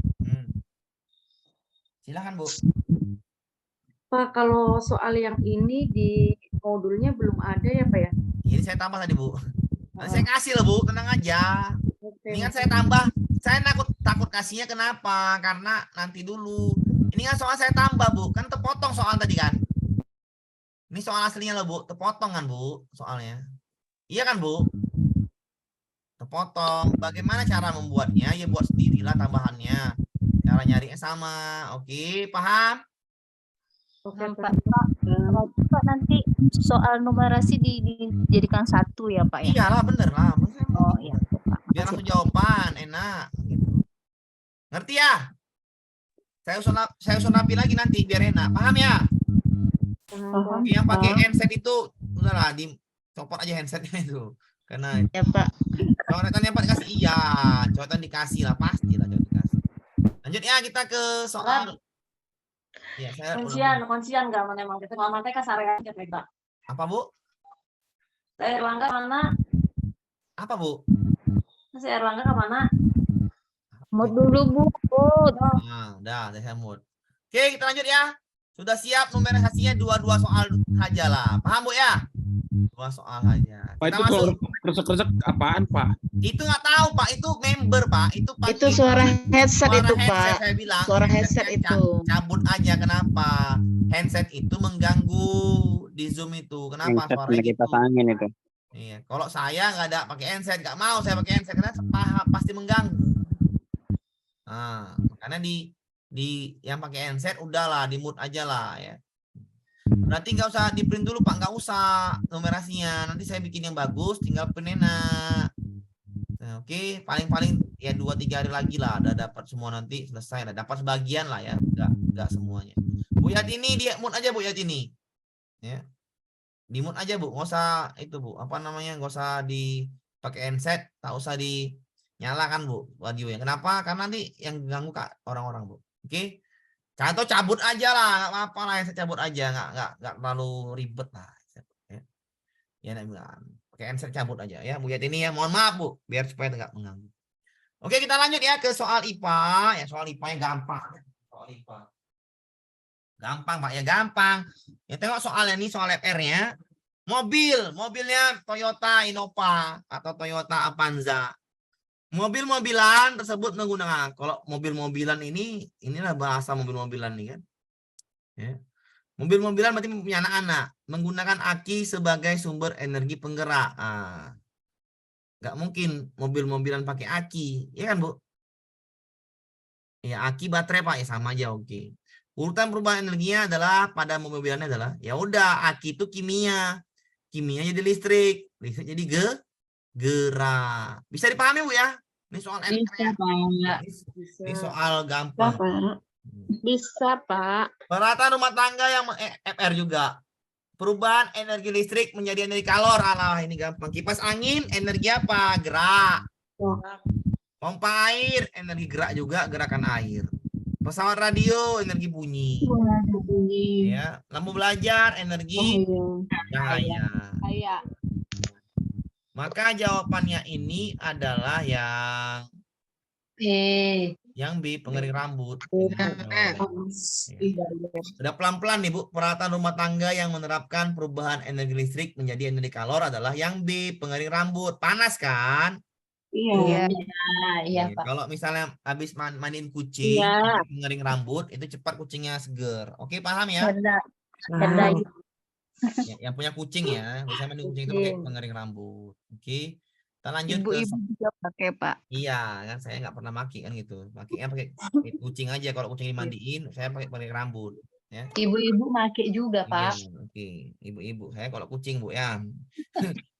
Silakan, Bu. Pak, kalau soal yang ini di modulnya belum ada ya, Pak ya? Ini saya tambah tadi, Bu. Nanti saya kasih loh, Bu. Tenang aja. Oke. Ini kan saya tambah. Saya takut kasihnya kenapa? Karena nanti dulu. Ini kan soal saya tambah, Bu. Kan terpotong soal tadi kan? Ini soal aslinya loh, Bu. Terpotong kan, Bu, soalnya. Iya kan, Bu? Terpotong. Bagaimana cara membuatnya? Ya buat sendirilah tambahannya. Cara nyarinya sama. Oke, paham? Oke, Pak, Pak, nanti soal numerasi dijadikan satu ya, Pak ya? Iyalah, bener lah. Oh iya, Pak. Biar langsung jawaban, enak. Gitu. Ngerti ya? Saya usul napi lagi nanti biar enak. Paham ya? Paham. Yang pakai handset itu udahlah dicopot aja handsetnya itu. Karena Ya Pak. coretan yang Pak dikasih iya, coretan dikasih lah pasti lah coretan dikasih. Lanjut ya kita ke soal. Ya, saya Kuncian nggak mana emang kita ngomong teh kasar aja Pak. apa, Bu? Saya Erlangga mana? Apa, Bu? Saya Erlangga ke mana? Mood dulu, Bu. Mood. Nah, udah saya mood. Oke, kita lanjut ya. Sudah siap numerisasinya 2 soal saja lah. Paham, Bu ya? 2 soal saja. Pak, Kita itu masuk. kalau kresek-kresek apaan, Pak? Itu nggak tahu, Pak. Itu member, Pak. Itu Itu suara headset suara itu, headset, Pak. saya bilang. Suara headset Headsetnya itu. cabut aja. Kenapa? Handset itu mengganggu di Zoom itu. Kenapa suaranya gitu? angin itu. Iya. Kalau saya nggak ada pakai handset, nggak mau saya pakai handset karena pasti mengganggu. Nah, karena di yang pakai handset udahlah di mute aja lah ya. Berarti nggak usah di print dulu Pak, nggak usah numerasinya. Nanti saya bikin yang bagus, tinggal print enak. Nah, oke, paling-paling ya 2-3 hari lagi lah, udah dapat semua nanti selesai lah, dapat sebagian lah ya, nggak semuanya. Bu Yatini dia mute aja Bu Yatini, ya, di mute aja Bu, nggak usah itu Bu, apa namanya, nggak usah dipakai handset, tak usah dinyalakan Bu audionya. Kenapa? Karena nanti yang ganggu Kak orang-orang Bu. Oke. Contoh cabut aja lah, nggak apa-apa lah, saya cabut aja, nggak terlalu ribet lah. Ya, pakai handset cabut aja ya, Bu Yatini ya, mohon maaf Bu, biar supaya nggak mengganggu. Oke, kita lanjut ya ke soal IPA, ya soal IPA yang gampang. Soal IPA. Gampang Pak ya, gampang. Ya tengok soalnya ini soal FR-nya. Mobilnya Toyota Innova atau Toyota Avanza. Mobil-mobilan tersebut menggunakan, kalau mobil-mobilan inilah bahasa mobil-mobilan nih kan. Ya. Mobil-mobilan berarti punya anak-anak, menggunakan aki sebagai sumber energi penggerak. Nggak mungkin mobil-mobilan pakai aki, ya kan Bu? Ya, aki baterai Pak, ya sama aja, oke. Urutan perubahan energinya adalah pada mobilnya adalah ya udah aki itu kimia. Kimia jadi listrik, listrik jadi gerak. Bisa dipahami Bu ya? Ini soal Bisa, Pak. Ini soal Bisa, gampang. Pak. Bisa, Pak. Perataan rumah tangga yang FR juga. Perubahan energi listrik menjadi energi kalor. Alah, ini gampang. Kipas angin, energi apa? Gerak. Pompa air, energi gerak juga, gerakan air. Pesawat radio, energi bunyi. Ya, lampu belajar, energi cahaya. Kayak Maka jawabannya ini adalah yang B, pengering rambut. Ya. Sudah pelan-pelan nih Bu, peralatan rumah tangga yang menerapkan perubahan energi listrik menjadi energi kalor adalah yang B, pengering rambut. Panas kan? iya. Iya, Nih, Pak. kalau misalnya habis mandiin kucing, Iya. pengering rambut, itu cepat kucingnya seger. Oke, paham ya? Cerdas. Paham. Yang punya kucing ya, biasanya mandi kucing itu pakai pengering rambut. Oke, kita lanjut ke Ibu-ibu juga pakai, Pak. iya kan, saya nggak pernah maki kan gitu. Makinya pakai kucing aja. Kalau kucing dimandiin, saya pakai pengering rambut. Ya. Ibu-ibu make juga, Pak. Iya, oke. Ibu-ibu, saya kalau kucing Bu ya.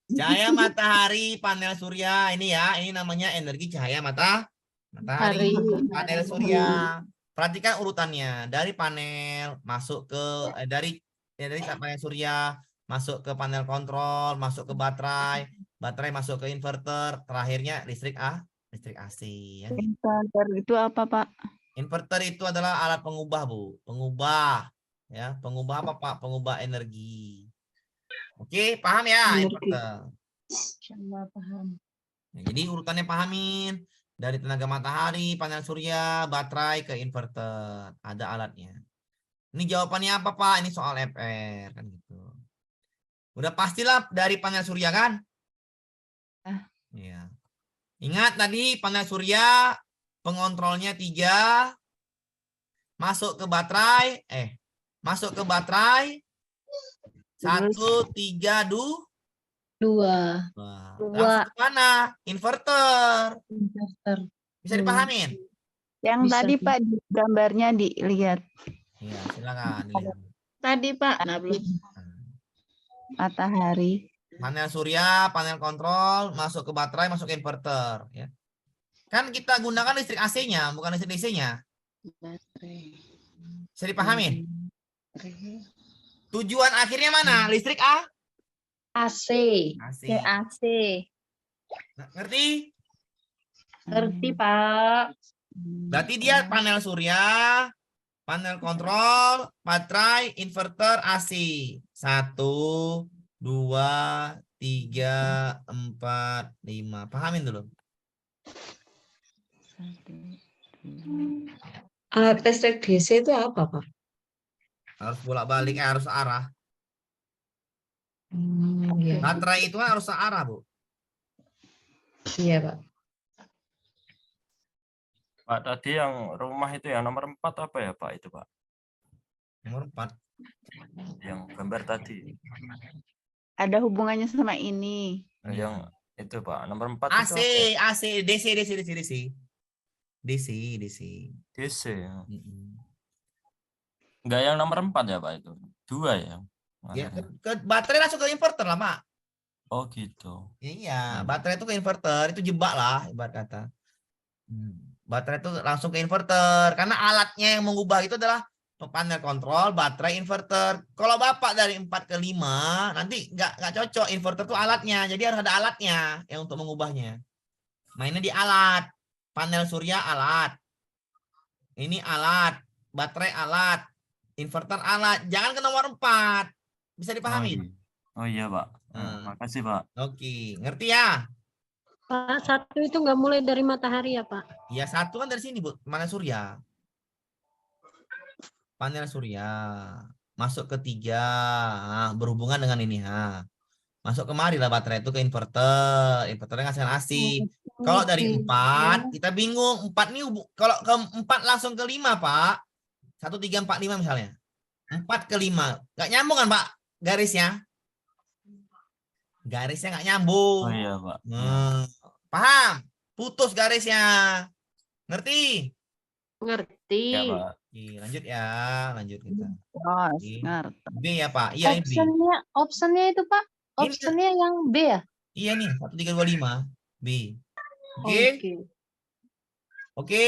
Cahaya matahari, panel surya ini ya, ini namanya energi cahaya matahari, panel surya. Perhatikan urutannya dari panel masuk ke dari panel surya masuk ke panel kontrol, masuk ke baterai, baterai masuk ke inverter, terakhirnya listrik AC ya. Inverter itu apa, Pak? Inverter itu adalah alat pengubah Bu, pengubah ya, pengubah apa Pak? Pengubah energi. Oke, paham ya inverter. Insyaallah paham. Nah, jadi urutannya pahamin dari tenaga matahari, panel surya, baterai ke inverter. Ada alatnya. Ini jawabannya apa Pak? Ini soal FR kan gitu. Udah pastilah dari panel surya kan? Iya. Ingat tadi panel surya pengontrolnya 3 masuk ke baterai, masuk ke baterai 1, 3, 2. Langsung ke mana? Inverter. Bisa dipahamin? Yang Bisa, tadi, Pak. Pak, di gambarnya dilihat. Iya, silakan dilihat. Tadi, Pak. Nah, belum. Matahari. Panel surya, panel kontrol, masuk ke baterai, masuk ke inverter. Ya. Kan kita gunakan listrik AC-nya, bukan listrik DC-nya. Bisa dipahamin? Tujuan akhirnya mana? Listrik AC. AC. AC. Ngerti? Ngerti, Pak. Berarti dia panel surya, panel kontrol, baterai, inverter, AC. 1, 2, 3, 4, 5. Pahamin dulu. Alat listrik DC itu apa, Pak? Harus bolak-balik, harus arah. Iya. Baterai itu kan harus searah, Bu. Iya, Pak. Pak, tadi yang rumah itu yang nomor 4 apa ya Pak itu Pak? Nomor 4. Yang gambar tadi. Ada hubungannya sama ini. Yang itu Pak, nomor 4 AC, itu apa? AC, DC. DC. Ya. Mm-mm. Enggak yang nomor 4 ya Pak itu. 2 ya. Ya, Makanya. ke baterai langsung ke inverter lah, Pak. Oh gitu. Iya, baterai itu ke inverter, itu jebak lah ibarat kata. Baterai itu langsung ke inverter karena alatnya yang mengubah itu adalah panel kontrol, baterai, inverter. Kalau Bapak dari 4 ke 5, nanti nggak cocok. Inverter itu alatnya, jadi harus ada alatnya yang untuk mengubahnya. Mainnya di alat. Panel surya alat. Ini alat, baterai alat, inverter alat. Jangan ke nomor 4. Bisa dipahami? Oh iya Pak. Makasih Pak. Oke, ngerti ya? Pak, 1 itu nggak mulai dari matahari ya, Pak? Ya, 1 kan dari sini, Bu. Panel surya. Panel surya. Masuk ke 3. Berhubungan dengan ini. Masuk kemari lah baterai itu ke inverter. Inverternya ngasih AC. Kalau dari 4, kita bingung. 4 nih, kalau ke 4 langsung ke 5, Pak. 1, 3, 4, 5 misalnya. 4 ke 5. Nggak nyambung kan, Pak? Garisnya. Garisnya nggak nyambung. Oh iya Pak. Paham? Putus garisnya. Ngerti? Ngerti. Ya, Pak. Oke, lanjut ya, lanjut kita. Oh, Oke. ngerti. B ya Pak, iya ini B. Optionnya itu Pak, Ini optionnya yang B ya? iya nih 1325 B. Oke, Oke. oke,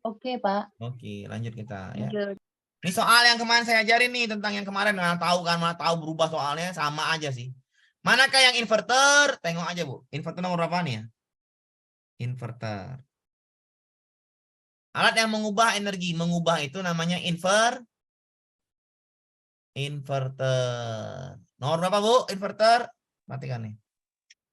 Oke Pak. oke, lanjut kita ya. Lanjut. Ini soal yang kemarin saya ajarin nih tentang yang kemarin, mana tahu kan, mana tahu berubah soalnya sama aja sih. Manakah yang inverter? Tengok aja Bu, inverter nomor berapa nih ya? Inverter. Alat yang mengubah energi, mengubah itu namanya inverter. Nomor berapa Bu? Inverter? Perhatikan nih.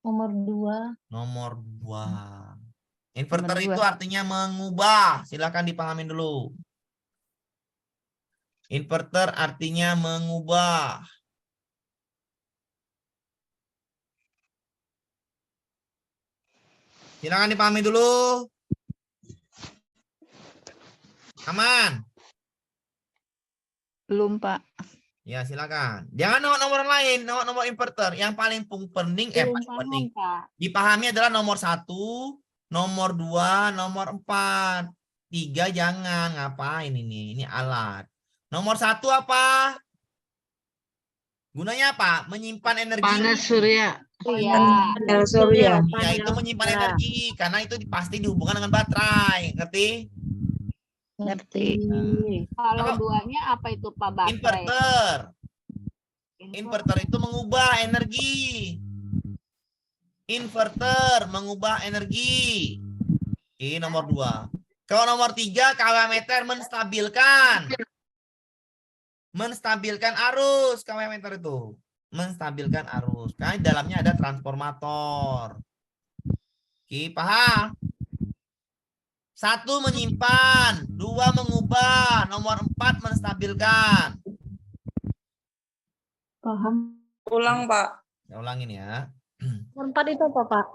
Nomor 2. Nomor 2. Inverter Nomor itu dua. artinya mengubah. Silakan dipahamin dulu. Inverter artinya mengubah. Silakan dipahami dulu. Aman? Belum, Pak. Ya, silakan. Jangan nomor lain, nomor inverter. Yang paling penting, paling penting. Dipahami adalah nomor 1, nomor 2, nomor 4. 3 jangan. Ngapain ini? Ini alat. Nomor 1 apa? Gunanya apa? Menyimpan energi. Panas surya. Iya. Panel surya. Ya, itu menyimpan energi. Karena itu pasti dihubungkan dengan baterai. Ngerti? Ngerti. Kalau duanya apa itu Pak baterai? Inverter. Inverter itu mengubah energi. Inverter mengubah energi. Oke, nomor 2. Kalau nomor 3, kW meter menstabilkan. Menstabilkan arus kW meter itu. Menstabilkan arus. Karena di dalamnya ada transformator. Oke, paham? 1 menyimpan, 2 mengubah, nomor 4 menstabilkan. Paham. Ulang Pak. Saya ulangin ya. Nomor 4 itu apa Pak?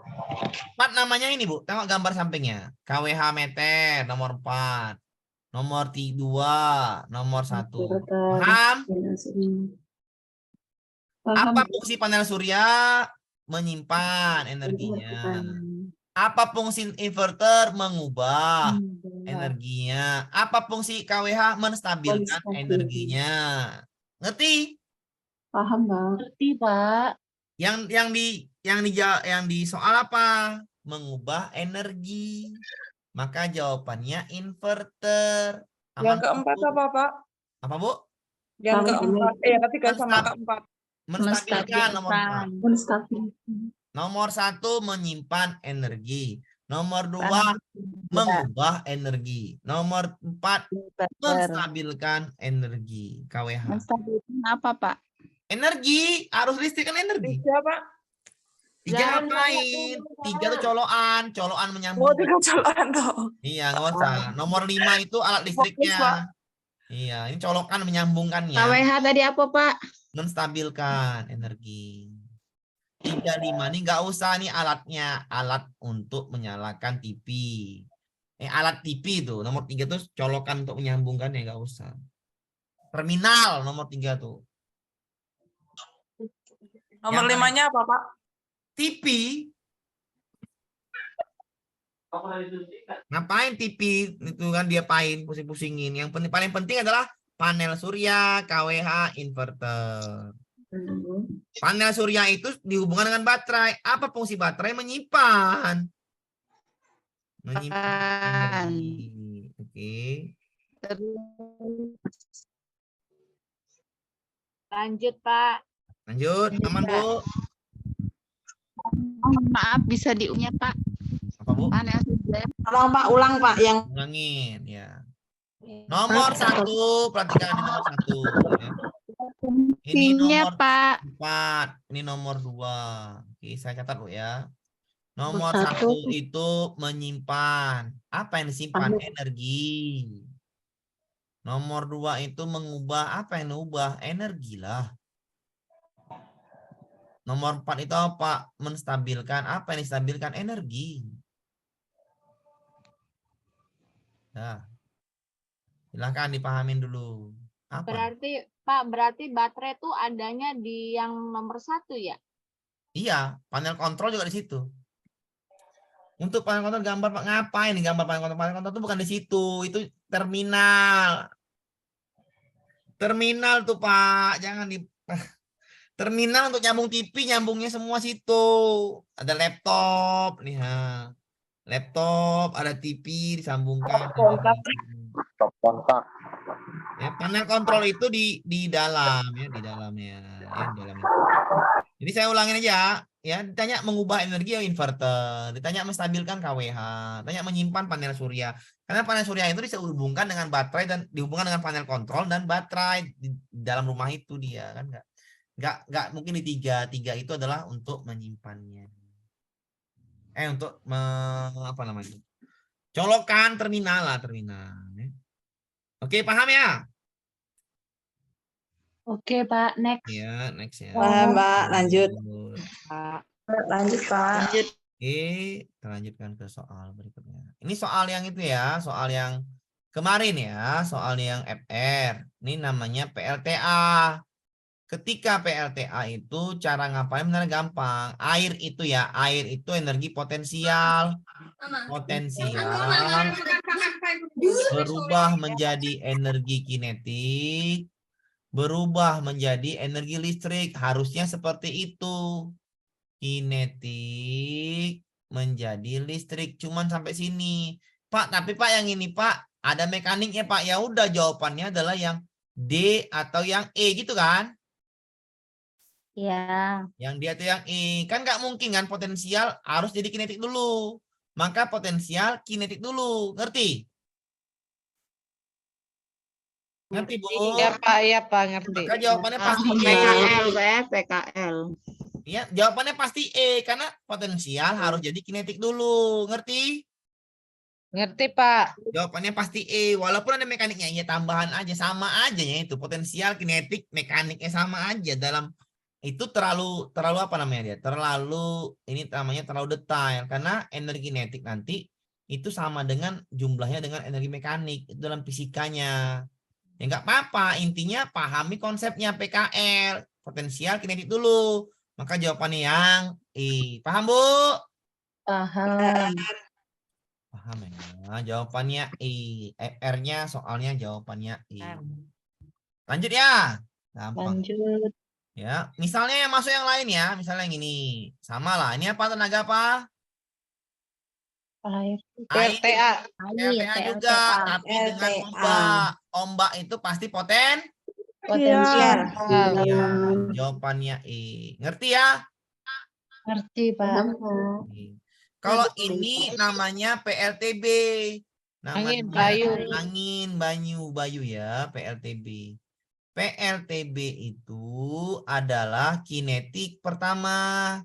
4 namanya ini Bu, tengok gambar sampingnya. KWH meter nomor 4. Nomor 2, nomor 1. Paham? Apa fungsi panel surya? Menyimpan energinya. Apa fungsi inverter? Mengubah energinya. Apa fungsi KWH? Menstabilkan energinya. Ngerti? Paham, Bang. Ngerti Pak. Yang di soal apa? Mengubah energi. Maka jawabannya inverter. Yang keempat apa Pak? Apa Bu? Yang keempat. Ketiga sama keempat. Menstabilkan nomor 4. Menstabilkan. Nomor 1 menyimpan energi. Nomor 2 mengubah energi. Nomor 4 menstabilkan energi. KWH. Menstabilkan apa, Pak? Energi, arus listrik kan energi. 3 Pak. 3 ngapain? 3 tuh colokan Oh, menyambung. 3 colokan tuh. Iya, nggak usah. Nomor 5 itu alat listriknya. Iya, ini colokan menyambungkannya. KWH tadi apa Pak? Menstabilkan energi. 3, 5 ini nggak usah nih alatnya. Alat untuk menyalakan TV. Alat TV itu. Nomor 3 tuh colokan untuk menyambungkan ya nggak usah. Terminal nomor 3 tuh. Nomor 5-nya apa Pak? TV. Ngapain TV itu kan dia pusing-pusingin. Yang paling penting adalah panel surya, KWH, inverter. Panel surya itu dihubungkan dengan baterai. Apa fungsi baterai? Menyimpan. Menyimpan energi. Oke. Lanjut Pak. Lanjut, aman Bu. Maaf, bisa diunya, Pak. Apa Bu? Panel surya. Ulang Pak yang Ulangin ya. Nomor 1, perhatikan ini nomor 1 ya. Ini Fungsinya, nomor Pak. 4, ini nomor 2. Oke, saya catat Bu ya. Nomor Nomor 1 1. itu menyimpan. Apa yang disimpan? Energi. Nomor 2 itu mengubah. Apa yang mengubah? Energi lah. Nomor 4 itu apa? Menstabilkan. Apa yang distabilkan? Energi. Nah, silahkan dipahamin dulu. Apa? Berarti Pak, berarti baterai itu adanya di yang nomor 1 ya? Iya, panel kontrol juga di situ. Untuk panel kontrol gambar Pak, ngapain nih gambar panel kontrol? Panel kontrol itu bukan di situ, itu terminal. Terminal tuh Pak, jangan di terminal untuk nyambung TV, nyambungnya semua situ. Ada laptop nih, ha. Laptop, ada TV disambungkan. kontak. Ya, panel kontrol itu di dalam ya, di dalamnya ya, di dalam itu. Jadi saya ulangin aja ya, ditanya mengubah energi ya inverter, ditanya menstabilkan KWH, ditanya menyimpan panel surya. Karena panel surya itu dihubungkan dengan baterai dan dihubungkan dengan panel kontrol dan baterai di dalam rumah itu dia kan nggak mungkin di tiga itu adalah untuk menyimpannya. Untuk apa namanya? Colokan terminal lah terminal. Ya. Oke, paham ya? Oke, Pak. Next. Ya, next ya. Paham, Pak. Lanjut. Lanjut, Pak. Lanjut. Oke, kita lanjutkan ke soal berikutnya. Ini soal yang itu ya, soal yang kemarin ya, soal yang FR. Ini namanya PLTA. Ketika PLTA itu cara ngapain benar gampang. Air itu ya, air itu energi potensial. Potensial berubah menjadi energi kinetik, berubah menjadi energi listrik. Harusnya seperti itu. Kinetik menjadi listrik. Cuman sampai sini. Pak, tapi Pak yang ini Pak, ada mekaniknya Pak. Ya udah jawabannya adalah yang D atau yang E gitu kan? Ya. Yang dia tuh yang E. Kan nggak mungkin kan potensial harus jadi kinetik dulu. Maka potensial kinetik dulu. Ngerti? Ngerti, Bu? Iya, Pak, ngerti. Maka jawabannya pasti E. PKL, PKL. Ya, jawabannya pasti E karena potensial harus jadi kinetik dulu. Ngerti? Ngerti, Pak. Jawabannya pasti E. Walaupun ada mekaniknya, ya tambahan aja, sama aja ya itu. Potensial, kinetik, mekaniknya sama aja dalam itu terlalu apa namanya dia? Terlalu ini namanya terlalu detail karena energi kinetik nanti itu sama dengan jumlahnya dengan energi mekanik itu dalam fisikanya. Ya nggak apa-apa, intinya pahami konsepnya PKL, potensial kinetik dulu. Maka jawabannya yang E. Paham, Bu? Paham. Paham ya. Jawabannya E. R-nya soalnya jawabannya E. Lanjut ya. Gampang. Lanjut. Ya, misalnya yang masuk yang lain ya, misalnya yang ini. Sama lah. Ini apa tenaga apa? Air. PLTA. PLTA juga, tapi dengan ombak. Ombak itu pasti Potensial. Iya, jawabannya E. Ngerti ya? Ngerti, Pak. Kalau ini namanya PLTB. Namanya Angin, bayu ya, PLTB. PLTB itu adalah kinetik pertama.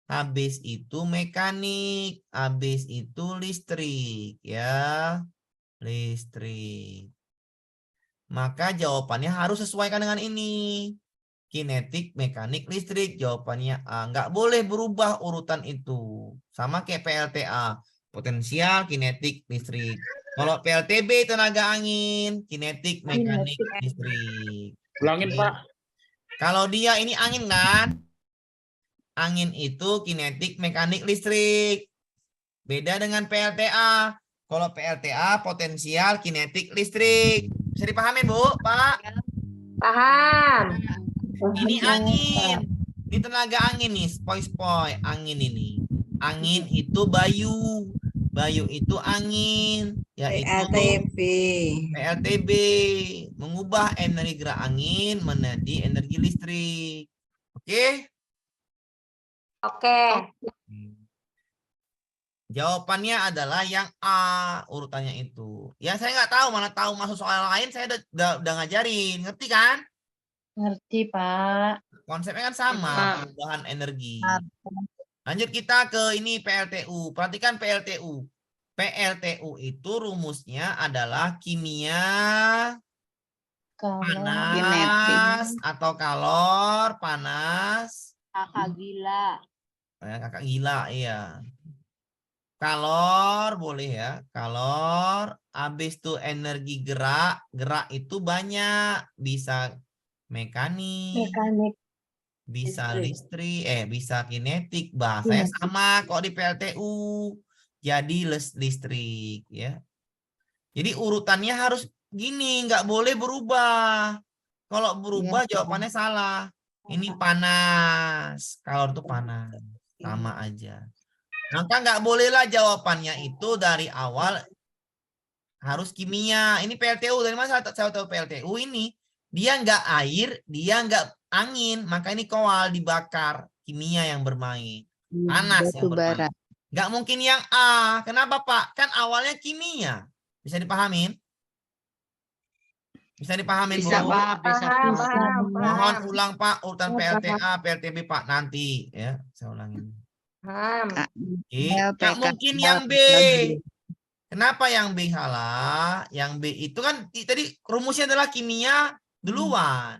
Habis itu mekanik, habis itu listrik ya. Listrik. Maka jawabannya harus sesuaikan dengan ini. Kinetik, mekanik, listrik. Jawabannya A. Nggak boleh berubah urutan itu. Sama kayak PLTA. Potensial, kinetik, listrik. Kalau PLTB tenaga angin, kinetik, mekanik, listrik. Ulangin, Pak. Kalau dia ini angin kan? Angin itu kinetik, mekanik, listrik. Beda dengan PLTA. Kalau PLTA potensial, kinetik, listrik. Bisa dipahamin, Bu, Pak? Paham. Ini angin. Ini tenaga angin nih, spoi-spoi. Angin ini. Angin itu bayu. Bayu itu angin. Yaitu PLTB. Mengubah energi gerak angin menjadi energi listrik. Oke? Oke. Jawabannya adalah yang A, urutannya itu. Ya saya nggak tahu, mana tahu masuk soal lain saya udah ngajarin, ngerti kan? Ngerti, Pak. Konsepnya kan sama, perubahan energi. Lanjut kita ke ini PLTU. Perhatikan PLTU. PLTU itu rumusnya adalah kimia panas atau kalor panas. Kakak gila. Kakak gila, iya. Kalor boleh ya, kalor. Habis itu energi gerak, gerak itu banyak, bisa mekanik, bisa listrik, bisa kinetik. Bahasanya sama kok di PLTU. jadi listrik ya. Jadi urutannya harus gini, nggak boleh berubah. Kalau berubah jawabannya salah. Ini panas, kalor itu panas, sama aja. Maka nggak bolehlah jawabannya itu dari awal harus kimia. Ini PLTU, dari mana saya tahu PLTU ini? Dia nggak air, dia nggak angin, maka ini koal dibakar, kimia yang bermain, panas yang bermain. Nggak mungkin yang A. Kenapa Pak? Kan awalnya kimia. Bisa dipahamin? Bisa dipahamin, Bisa, Bu? Pak. Bisa, Paham, Pak. paham, Mohon paham. ulang Pak urutan PLTA, PLTB Pak nanti ya. Saya ulangin. Paham. Oke. Nggak mungkin yang B. Kenapa yang B salah? Yang B itu kan tadi rumusnya adalah kimia duluan.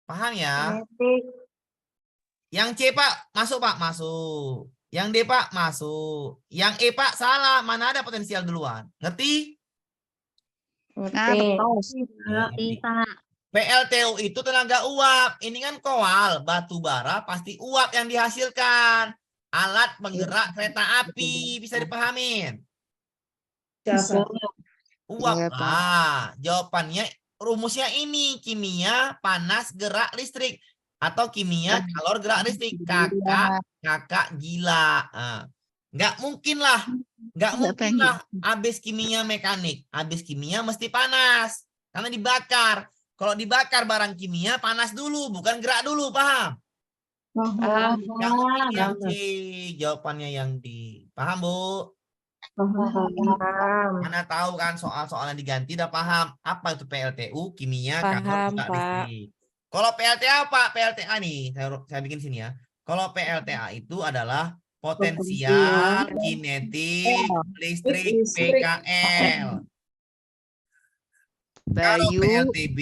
Paham ya? Kinetik. Yang C Pak masuk Pak, masuk. Yang D Pak masuk. Yang E Pak salah. Mana ada potensial duluan? Ngerti? Ngerti. PLTU itu tenaga uap. Ini kan koal, batu bara pasti uap yang dihasilkan. Alat penggerak kereta api, bisa dipahamin? Uap. Jawabannya rumusnya ini, kimia panas gerak listrik atau kimia kalor gerak listrik. Kakak gila. Nggak mungkin lah. Nggak mungkin lah habis kimia mekanik. Habis kimia mesti panas. Karena dibakar. Kalau dibakar barang kimia panas dulu, bukan gerak dulu, paham? Nggak mungkin yang C. Jawabannya yang D. Paham, Bu? Paham. Mana tahu kan soal-soal yang diganti udah paham. Apa itu PLTU, kimia, kalor Paham, gerak Pak. listrik. Kalau PLTA, Pak, PLTA nih. Saya bikin sini ya. Kalau PLTA itu adalah potensial kinetik listrik PKL. Kalau PLTB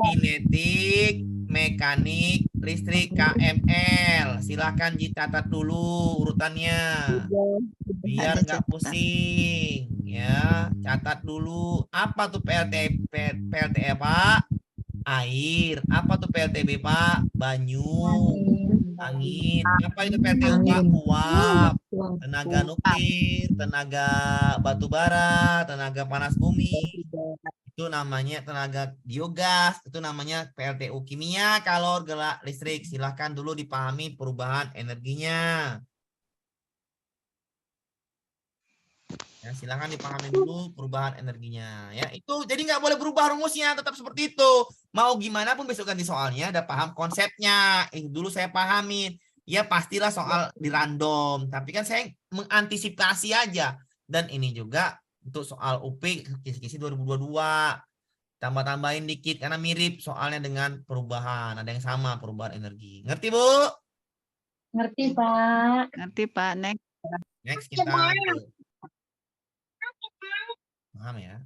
kinetik mekanik listrik KML. Silakan dicatat dulu urutannya biar nggak pusing ya. Catat dulu apa tuh PLTE Pak? Air. Apa tuh PLTB Pak? Banyu. Angin. Apa itu PLTU Pak? Uap. Tenaga nuklir, tenaga batu bara, tenaga panas bumi. Itu namanya tenaga biogas. Itu namanya PLTU kimia, kalor, gerak listrik. Silahkan dulu dipahami perubahan energinya. Ya, silahkan dipahami dulu perubahan energinya. Ya, itu jadi nggak boleh berubah rumusnya, tetap seperti itu. Mau gimana pun besok ganti soalnya, udah paham konsepnya. Dulu saya pahamin. Ya pastilah soal di random, tapi kan saya mengantisipasi aja. Dan ini juga untuk soal UP kisi-kisi 2022. Tambah-tambahin dikit karena mirip soalnya dengan perubahan. Ada yang sama perubahan energi. Ngerti, Bu? Ngerti, Pak. Ngerti, Pak. Next kita paham ya.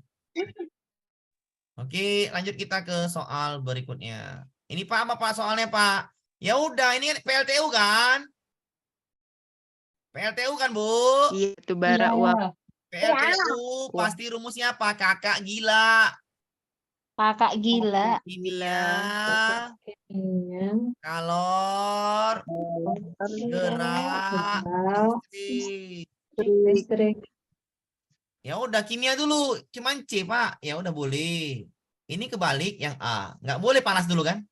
Oke, lanjut kita ke soal berikutnya. Ini Pak apa Pak soalnya Pak? Ya udah, ini PLTU kan? PLTU kan, Bu? Iya, itu bara uap. PLTU pasti rumusnya apa? Kakak gila. Kakak gila. Kimia, kalor, gerak, Listrik. Ya udah kimia dulu, cuman C Pak. Ya udah boleh. Ini kebalik yang A. Nggak boleh panas dulu kan?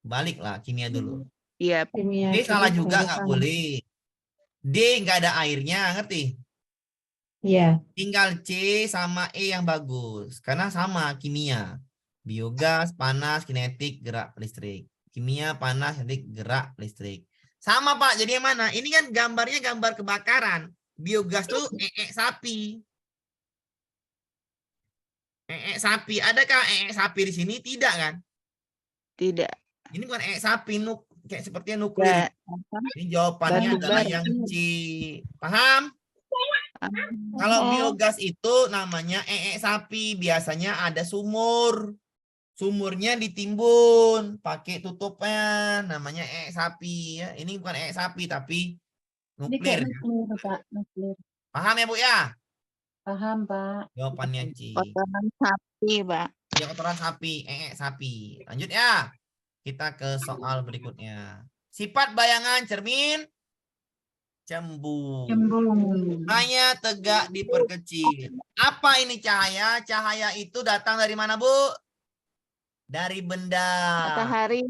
Baliklah kimia dulu. Iya. Kimia. D salah juga nggak boleh. D nggak ada airnya, ngerti? Iya. Tinggal C sama E yang bagus. Karena sama kimia. Biogas, panas, kinetik, gerak listrik. Kimia, panas, kinetik, gerak listrik. Sama Pak, jadi yang mana? Ini kan gambarnya gambar kebakaran. Biogas tuh sapi. Sapi. Adakah sapi di sini? Tidak kan? Tidak. Ini bukan sapi, kayak sepertinya nuklir. Ini jawabannya adalah yang C. Paham? Kalau biogas itu namanya sapi. Biasanya ada sumur. Sumurnya ditimbun. Pakai tutupnya. Namanya sapi. Ya. Ini bukan sapi, tapi nuklir. Ya. Paham ya Bu ya? Paham, Pak. Jawabannya C. Kotoran sapi, Pak. Ya, kotoran sapi. Sapi. Lanjut ya. Kita ke soal berikutnya. Sifat bayangan cermin. cembung. Cembung. Hanya tegak diperkecil. Apa ini cahaya? Cahaya itu datang dari mana, Bu? Dari benda. Matahari.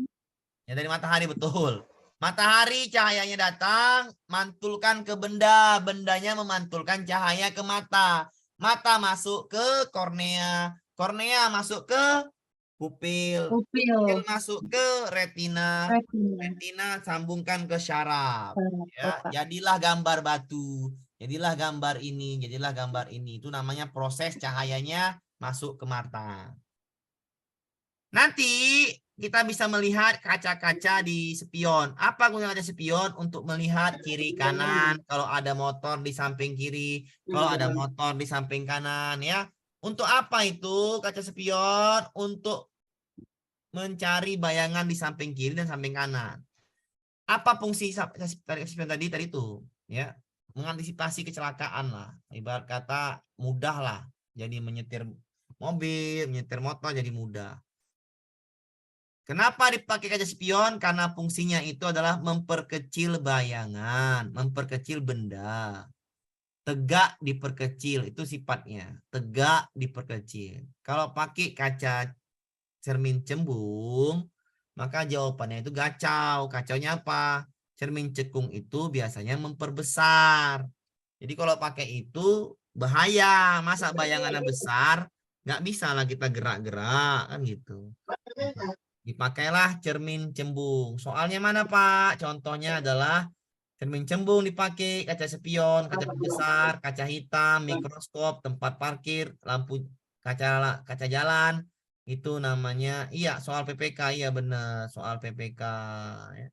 Ya, dari matahari, betul. Matahari cahayanya datang, mantulkan ke benda. Bendanya memantulkan cahaya ke mata. Mata masuk ke kornea. Kornea masuk ke pupil. Pupil Pupil. masuk ke retina. Retina. Retina sambungkan ke syaraf. Ya, Otak. jadilah gambar batu. Jadilah gambar ini. Jadilah gambar ini. Itu namanya proses cahayanya masuk ke mata. Nanti kita bisa melihat kaca-kaca di spion. Apa gunanya kaca spion? Untuk melihat kiri kanan. Kalau ada motor di samping kiri, kalau ada motor di samping kanan, ya. Untuk apa itu kaca spion? Untuk mencari bayangan di samping kiri dan samping kanan. Apa fungsi kaca spion tadi itu? Ya, mengantisipasi kecelakaan lah. Ibarat kata mudah lah. Jadi menyetir mobil, menyetir motor jadi mudah. Kenapa dipakai kaca spion? Karena fungsinya itu adalah memperkecil bayangan, memperkecil benda. Tegak diperkecil, itu sifatnya. Tegak diperkecil. Kalau pakai kaca cermin cembung, maka jawabannya itu gacau. Kacaunya apa? Cermin cekung itu biasanya memperbesar. Jadi kalau pakai itu bahaya. Masa bayangannya besar, nggak bisa lah kita gerak-gerak, kan gitu. Dipakailah cermin cembung. Soalnya mana, Pak? Contohnya adalah cermin cembung dipakai, kaca spion, kaca pembesar, kaca hitam, mikroskop, tempat parkir, lampu kaca jalan. Itu namanya, iya, soal PPK, iya benar, soal PPK. Ya.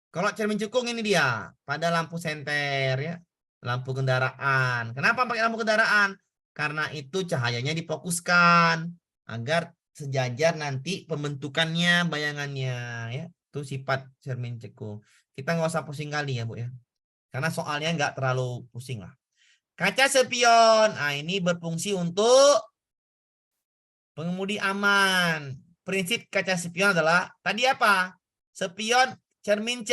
Kalau cermin cekung ini dia, pada lampu senter, ya, lampu kendaraan. Kenapa pakai lampu kendaraan? Karena itu cahayanya difokuskan agar sejajar nanti pembentukannya, bayangannya, ya. Itu sifat cermin cekung. Kita nggak usah pusing kali ya, Bu, ya. Karena soalnya nggak terlalu pusing lah. Kaca spion. Nah, ini berfungsi untuk pengemudi aman. Prinsip kaca spion adalah tadi apa? Spion cermin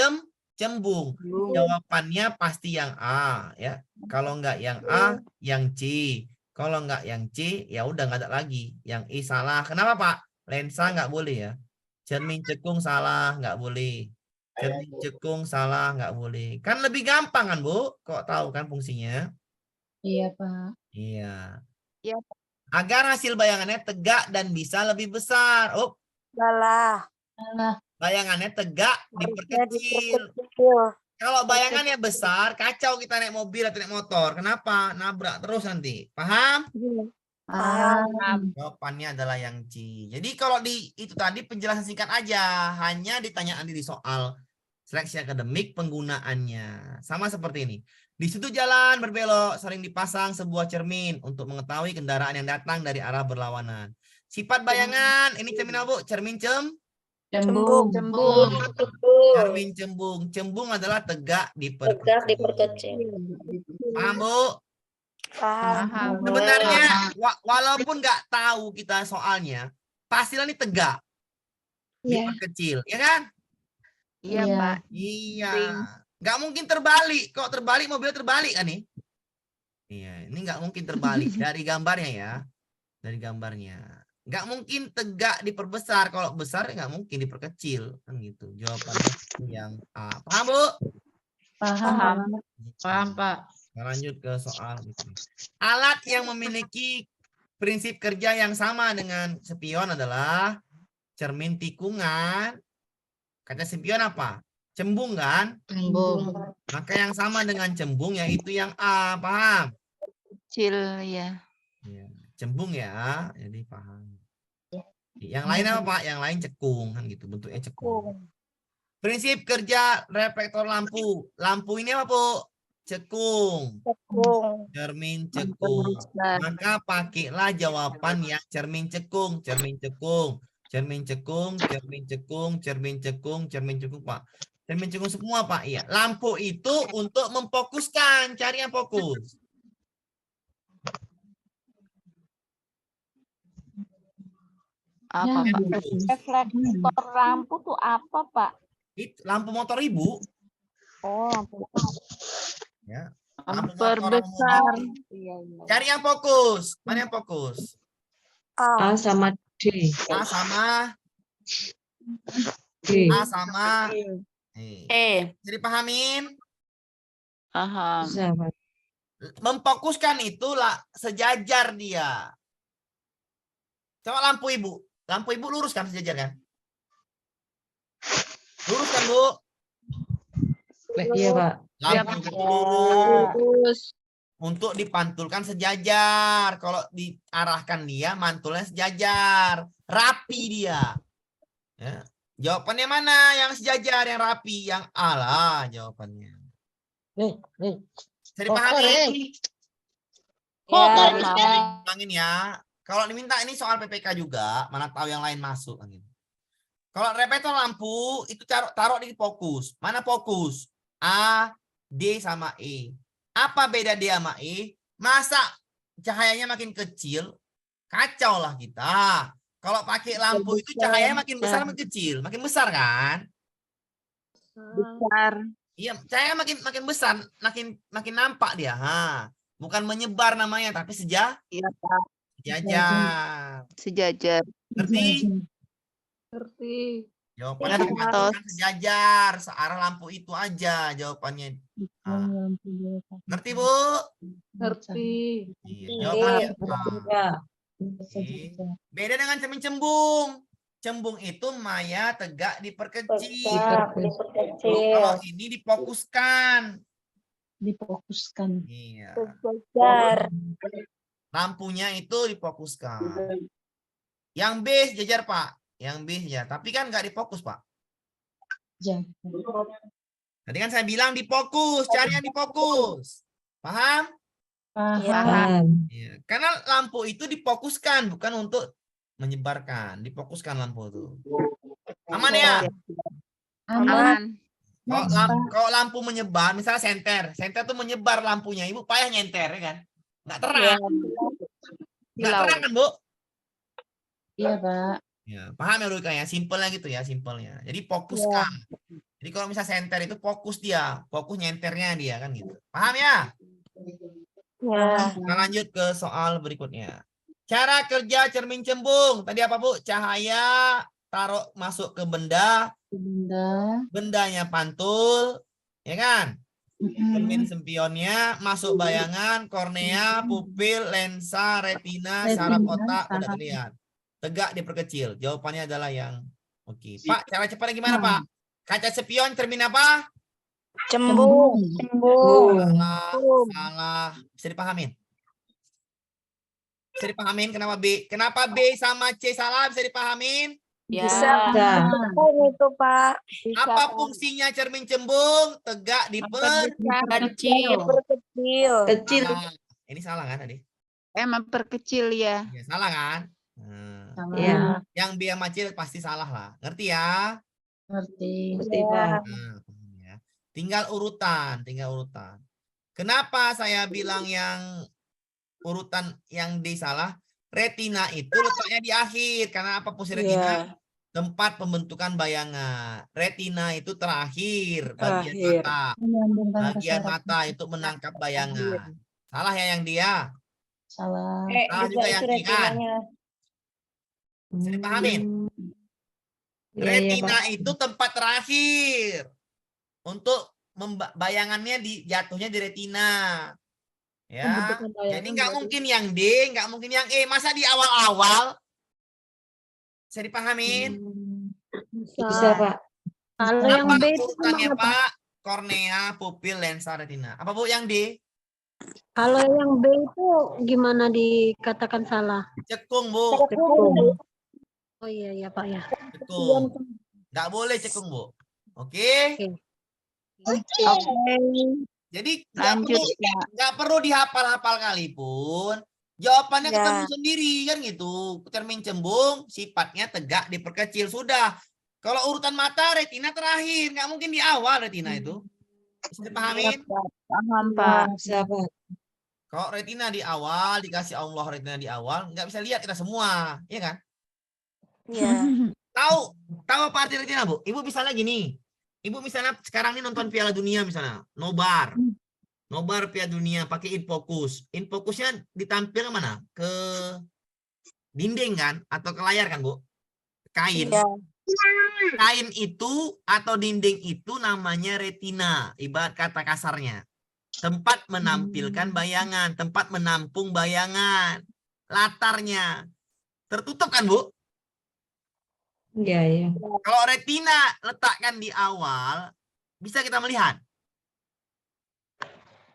cembung. Jawabannya pasti yang A, ya. Kalau nggak yang A, yang C. Kalau nggak yang C, ya udah nggak ada lagi. Yang I salah. Kenapa, Pak? Lensa nggak boleh ya. Cermin cekung salah, nggak boleh. Cermin cekung salah, nggak boleh. Kan lebih gampang kan, Bu? Kok tahu kan fungsinya? Iya, Pak. Iya. Iya. Agar hasil bayangannya tegak dan bisa lebih besar. Oh, Salah. bayangannya tegak diperkecil. Kalau bayangannya besar, kacau kita naik mobil atau naik motor. Kenapa? Nabrak terus nanti. Paham? Paham. Jawabannya adalah yang C. Jadi kalau di itu tadi penjelasan singkat aja, hanya ditanya nanti di soal seleksi akademik penggunaannya. Sama seperti ini. Di sudut jalan berbelok sering dipasang sebuah cermin untuk mengetahui kendaraan yang datang dari arah berlawanan. Sifat bayangan, ini cermin apa, Bu? Cermin Cembung. cermin cembung. Cembung adalah tegak diperkecil. Paham, Bu? Paham. Sebenarnya walaupun nggak tahu kita soalnya, pastilah ini tegak diperkecil, ya kan? Iya, Iya. Pak. Iya. Nggak mungkin terbalik. Kok terbalik mobil terbalik kan nih? Iya, ini nggak mungkin terbalik dari gambarnya ya. Dari gambarnya. Nggak mungkin tegak diperbesar. Kalau besar nggak mungkin diperkecil. Kan gitu. Jawabannya yang A. Paham, Bu? Paham. Paham, Pak. Kita lanjut ke soal berikutnya. Alat yang memiliki prinsip kerja yang sama dengan spion adalah cermin tikungan. Kaca spion apa? Cembung kan? Cembung. Maka yang sama dengan cembung yaitu yang A. Paham? Kecil, ya. Ya, cembung ya. Jadi paham. Yang lain apa, Pak? Yang lain cekung kan gitu. Bentuknya cekung. Prinsip kerja reflektor lampu. Lampu ini apa, Bu? Cekung. Cermin cekung. Maka pakailah jawaban yang cermin cekung. Cermin cekung. Cermin cekung, cermin cekung, cermin cekung, cermin cekung, Pak. Cermin cekung semua, Pak. Iya. Lampu itu untuk memfokuskan. Cari yang fokus. Apa, Pak? Reflektor lampu tuh apa, Pak? Lampu motor Ibu. Oh, lampu. Ya. Lampu motor, lampu Memperbesar. mobil. Cari yang fokus. Mana yang fokus? A sama D. A sama D. A sama E. Jadi pahamin. Paham. Bisa, Pak. Memfokuskan itulah sejajar dia. Coba lampu ibu. Lampu ibu lurus kan, sejajar kan? Lurus kan, Bu? Iya, Pak. Lampu itu lurus. Terus Untuk dipantulkan sejajar. Kalau diarahkan dia, mantulnya sejajar. Rapi dia. Ya. Jawabannya mana? Yang sejajar, yang rapi, yang A lah jawabannya. Bisa dipahami? Ulangin ya. Kalau diminta ini soal PPK juga, mana tahu yang lain masuk. Kalau reflektor lampu itu taruh di fokus. Mana fokus? A, D sama E. Apa beda D sama E? Masa cahayanya makin kecil? Kacau lah kita. Kalau pakai lampu itu cahayanya makin besar makin kecil, makin besar kan? besar. Iya, cahaya makin besar, makin nampak dia. Bukan menyebar namanya, tapi Iya, Pak. sejajar. Sejajar. Ngerti? Ngerti. Jawabannya Ngerti, dipantulkan Tos. sejajar, searah lampu itu aja jawabannya. Ngerti, Bu? Ngerti. Iya, jawabannya A. Oke. Beda dengan cermin cembung. Cembung itu maya tegak diperkecil. Kalau ini difokuskan. Iya. Lampunya itu difokuskan. Yang B sejajar, Pak. Yang B sejajar. Tapi kan nggak difokus, Pak. Tadi kan saya bilang difokus. Cari yang difokus. Paham? Paham. Iya. Karena lampu itu difokuskan, bukan untuk menyebarkan. Difokuskan lampu itu. Aman ya? Aman. Kalau lampu menyebar, misalnya senter tuh menyebar lampunya, ibu payah nyenter ya kan? Nggak terang, nggak terang kan, Bu? Iya, Pak. Ya, paham ya, Ruka ya? Simpelnya gitu ya, simpelnya. Jadi fokuskan. Jadi kalau misalnya senter itu fokus dia, fokus nyenternya dia kan gitu. Paham ya? Kita lanjut ke soal berikutnya. Cara kerja cermin cembung. Tadi apa, Bu? Cahaya taruh masuk ke benda, bendanya pantul, ya kan? Cermin spionnya masuk bayangan, kornea, pupil, lensa, retina, saraf otak udah terlihat. Tegak diperkecil. Jawabannya adalah yang oke. Pak, cara cepatnya gimana, Pak? Kaca spion cermin apa? Cembung. Salah. Bisa dipahamin? Bisa dipahamin kenapa B? Kenapa B sama C salah? Bisa dipahamin? Ya. Itu, Pak. Apa fungsinya cermin cembung? Tegak Kecil. Kecil. Salah. Ini salah kan tadi? Memperkecil ya. Ya, salah kan? Iya. Yang B sama C pasti salah lah. Ngerti ya? Ngerti, Pak. Ya. Tinggal urutan. Kenapa saya bilang yang urutan yang D salah? Retina itu letaknya di akhir. Karena apa fungsi retina? Tempat pembentukan bayangan. Retina itu terakhir bagian mata. Bagian mata itu menangkap bayangan. Salah ya yang dia? Salah. Salah juga yang D kan? Bisa dipahamin? Retina itu tempat terakhir untuk bayangannya jatuhnya di retina. Ya, jadi nggak mungkin yang D, nggak mungkin yang E. Masa di awal-awal? Bisa dipahamin? Bisa, Pak. Kalau yang B urutannya, Pak? Kornea, pupil, lensa, retina. Apa, Bu, yang D? Kalau yang B itu gimana dikatakan salah? Cekung, Bu. Oh iya Pak ya. Cekung. Nggak boleh cekung, Bu. Oke? Jadi nggak perlu dihafal-hafal kali pun. Jawabannya ketemu sendiri kan gitu. Cermin cembung sifatnya tegak diperkecil sudah. Kalau urutan mata retina terakhir, nggak mungkin di awal retina itu. Bisa dipahamin? Paham, Pak. Kalau retina di awal dikasih Allah retina di awal, nggak bisa lihat kita semua, iya kan? Iya. Tahu apa arti retina, Bu? Ibu misalnya gini. Ibu misalnya sekarang ini nonton Piala Dunia misalnya, nobar Nobar Piala Dunia pakai infocus. Infokusnya ditampil mana? Ke dinding kan? Atau ke layar kan, Bu? Kain. Iya. Kain itu atau dinding itu namanya retina. Ibarat kata kasarnya. Tempat menampilkan bayangan. Tempat menampung bayangan. Latarnya. Tertutup kan, Bu? Iya, iya. Kalau retina letakkan di awal, bisa kita melihat.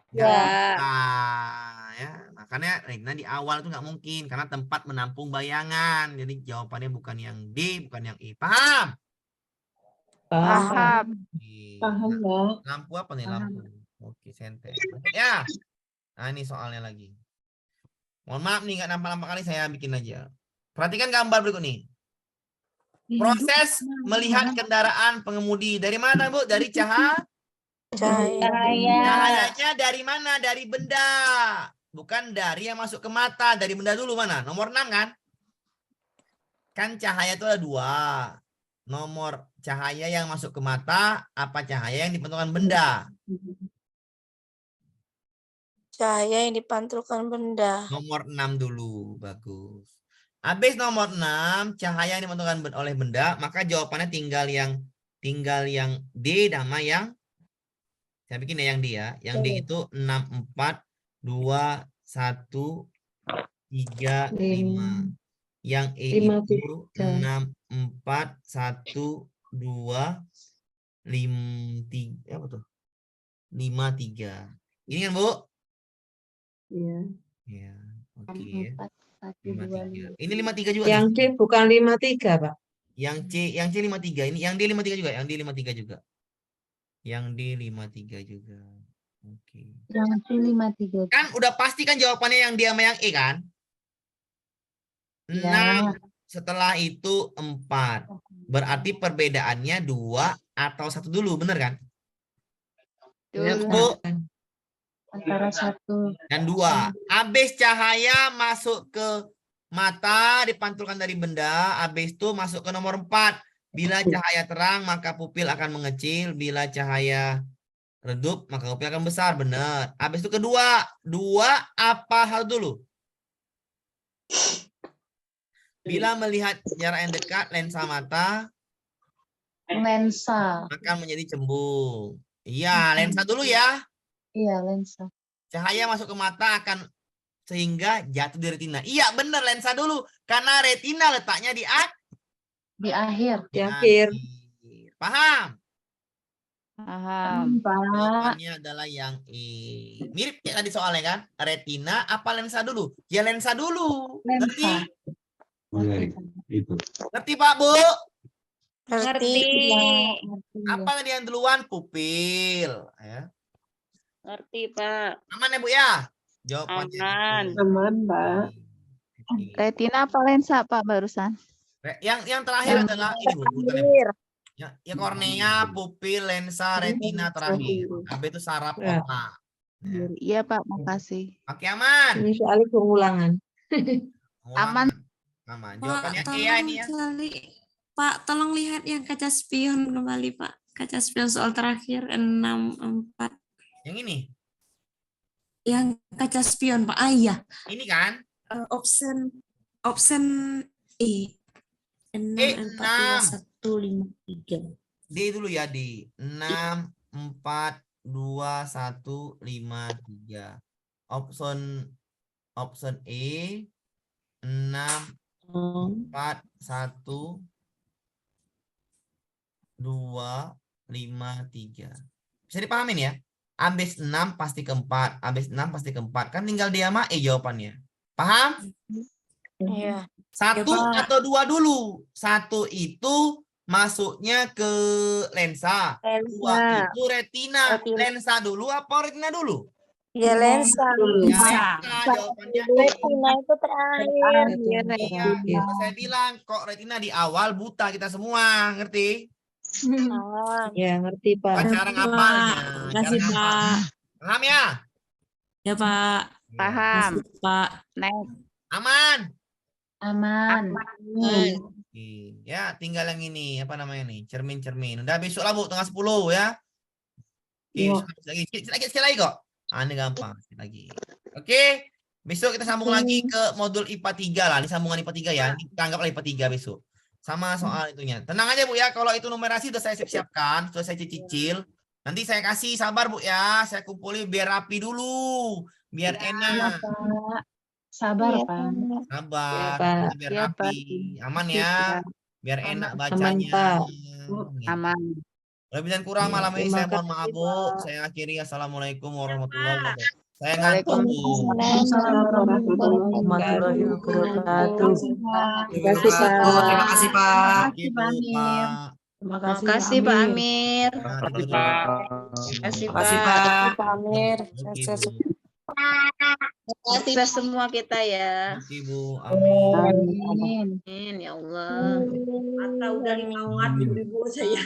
Ya. Nah, ya, makanya retina di awal itu nggak mungkin karena tempat menampung bayangan. Jadi jawabannya bukan yang D, bukan yang E. Paham? Paham. Oke. Paham, Nah, Mbak. lampu apa nih lampu? Oke, senter. Ya. Nah, ini soalnya lagi. Mohon maaf nih nggak nampak-nampak kali saya bikin aja. Perhatikan gambar berikut nih. Proses melihat kendaraan pengemudi dari mana, Bu? Dari cahaya. Cahayanya dari mana? Dari benda. Bukan dari yang masuk ke mata. Dari benda dulu mana? Nomor 6 kan? Kan cahaya itu ada 2. Nomor cahaya yang masuk ke mata, apa cahaya yang dipantulkan benda? Cahaya yang dipantulkan benda. Nomor 6 dulu. Bagus. Habis nomor 6, cahaya yang dipantulkan oleh benda, maka jawabannya tinggal yang D sama yang saya bikin ya yang D ya. Yang D itu 6, 4, 2, 1, 3, 5. Yang E itu 6, 4, 1, 2, 5, 3. Apa tuh? 5, 3. Ini kan, Bu? Iya. Ya, oke. 4, 1, 5, 3. 2, 5. Ini 5, 3 juga. Yang nih. C bukan 53, Pak. Yang C 5, 3. Ini yang D 5, 3 juga. Yang D 5, 3 juga. Yang D 5, 3 juga. Oke. Yang C 5, 3. Kan udah pasti kan jawabannya yang D sama yang E kan? 6. Ya. Setelah itu 4. Berarti perbedaannya 2 atau 1 dulu, bener kan? Betul. Bu, Antara 1. dan 2. Habis cahaya masuk ke mata dipantulkan dari benda, habis itu masuk ke nomor 4. Bila cahaya terang maka pupil akan mengecil, bila cahaya redup maka pupil akan besar, benar. Habis itu kedua, 2 apa hal dulu? Bila melihat jarak yang dekat lensa mata Lensa. akan menjadi cembung. Iya, lensa dulu ya. Iya, lensa. Cahaya masuk ke mata akan sehingga jatuh di retina. Iya, benar lensa dulu. Karena retina letaknya di Di akhir. Di akhir. Paham? Paham. Pak. Jawabannya adalah yang E. Mirip kayak tadi soalnya kan? Retina apa lensa dulu? Ya lensa dulu. Ngerti? Lensa. Itu. Ngerti Pak, Bu? Ngerti. Apa tadi yang duluan? Pupil. Ya. Ngerti, Pak. Aman ya, Bu ya? Jawabannya. Aman. itu. Aman, Pak. Oke. Retina apa lensa, Pak, barusan? Yang terakhir adalah ini, Bu. urutannya. Ya kornea, pupil, lensa, retina terakhir. Habis itu saraf Ya. otak. Ya. Iya, Pak, makasih. Oke, aman. Ini soalnya pengulangan. Aman. Aman. Jawabannya E ya ini ya. Pak, tolong lihat yang kaca spion kembali, Pak. Kaca spion soal terakhir 6, 4. Yang ini. Yang kaca spion, Pak. Ah, iya. Ini kan. Option E. 6, 4, 2, 1, 5, 3. D dulu ya, D. 6, 4, 2, 1, 5, 3. Option E. 6, 4, 1, 2, 5, 3. Bisa dipahamin ya? Habis 6 pasti ke 4. Habis 6 pasti ke 4. Kan tinggal D sama E jawabannya. Paham? Iya. 1 atau 2 dulu. 1 itu masuknya ke lensa. 2 itu retina. Lensa dulu apa retina dulu? Ya lensa. Ya, lensa jawabannya E. Retina itu terakhir. Iya, kalau saya bilang kok retina di awal buta kita semua, ngerti? Ya, ngerti, Pak. Cara ngapalnya. Makasih, Pak. Paham ya? Ya, Pak. Paham. Makasih, Pak. Next. Aman. Aman. Oke. Ya, tinggal yang ini apa namanya nih? Cermin-cermin. Udah besok lah Bu, tengah 10 ya. Oke, Iya. lagi. Sedikit lagi kok. Ini gampang lagi. Oke. Besok kita sambung lagi ke modul IPA 3 lah. Ini sambungan IPA 3 ya. Ini kita anggaplah IPA 3 besok. Sama soal itunya. Tenang aja Bu ya. Kalau itu numerasi sudah saya siapkan, sudah saya cicil. Nanti saya kasih, sabar Bu ya. Saya kumpulin biar rapi dulu. Biar enak. Pak. Sabar, Iya, Pak. Sabar. Pak. Biar Iya, Pak. rapi. Aman ya. Biar enak Aman, bacanya. Pak. Gitu. Aman. Lebih dan kurang Iya, malam ini terima saya mohon kasih, maaf Bu. Pak. Saya akhiri. Assalamualaikum warahmatullahi wabarakatuh. Saya ngantuk Bu. Warahmatullahi wabarakatuh. Terima kasih Pak. Terima kasih Pak. Terima kasih, Pak Amir. Terima Terima kasih, Pak Amir. Nah, Makasih, kalau Pak. gitu. Terima Oke, kasih, Bu. Pak. Pak Amir. Oke, Saya Bu. Terima kasih semua kita ya. Oke, Bu. Amin. Amin. Amin, ya Allah. Mata udah 5 watt ibu saya.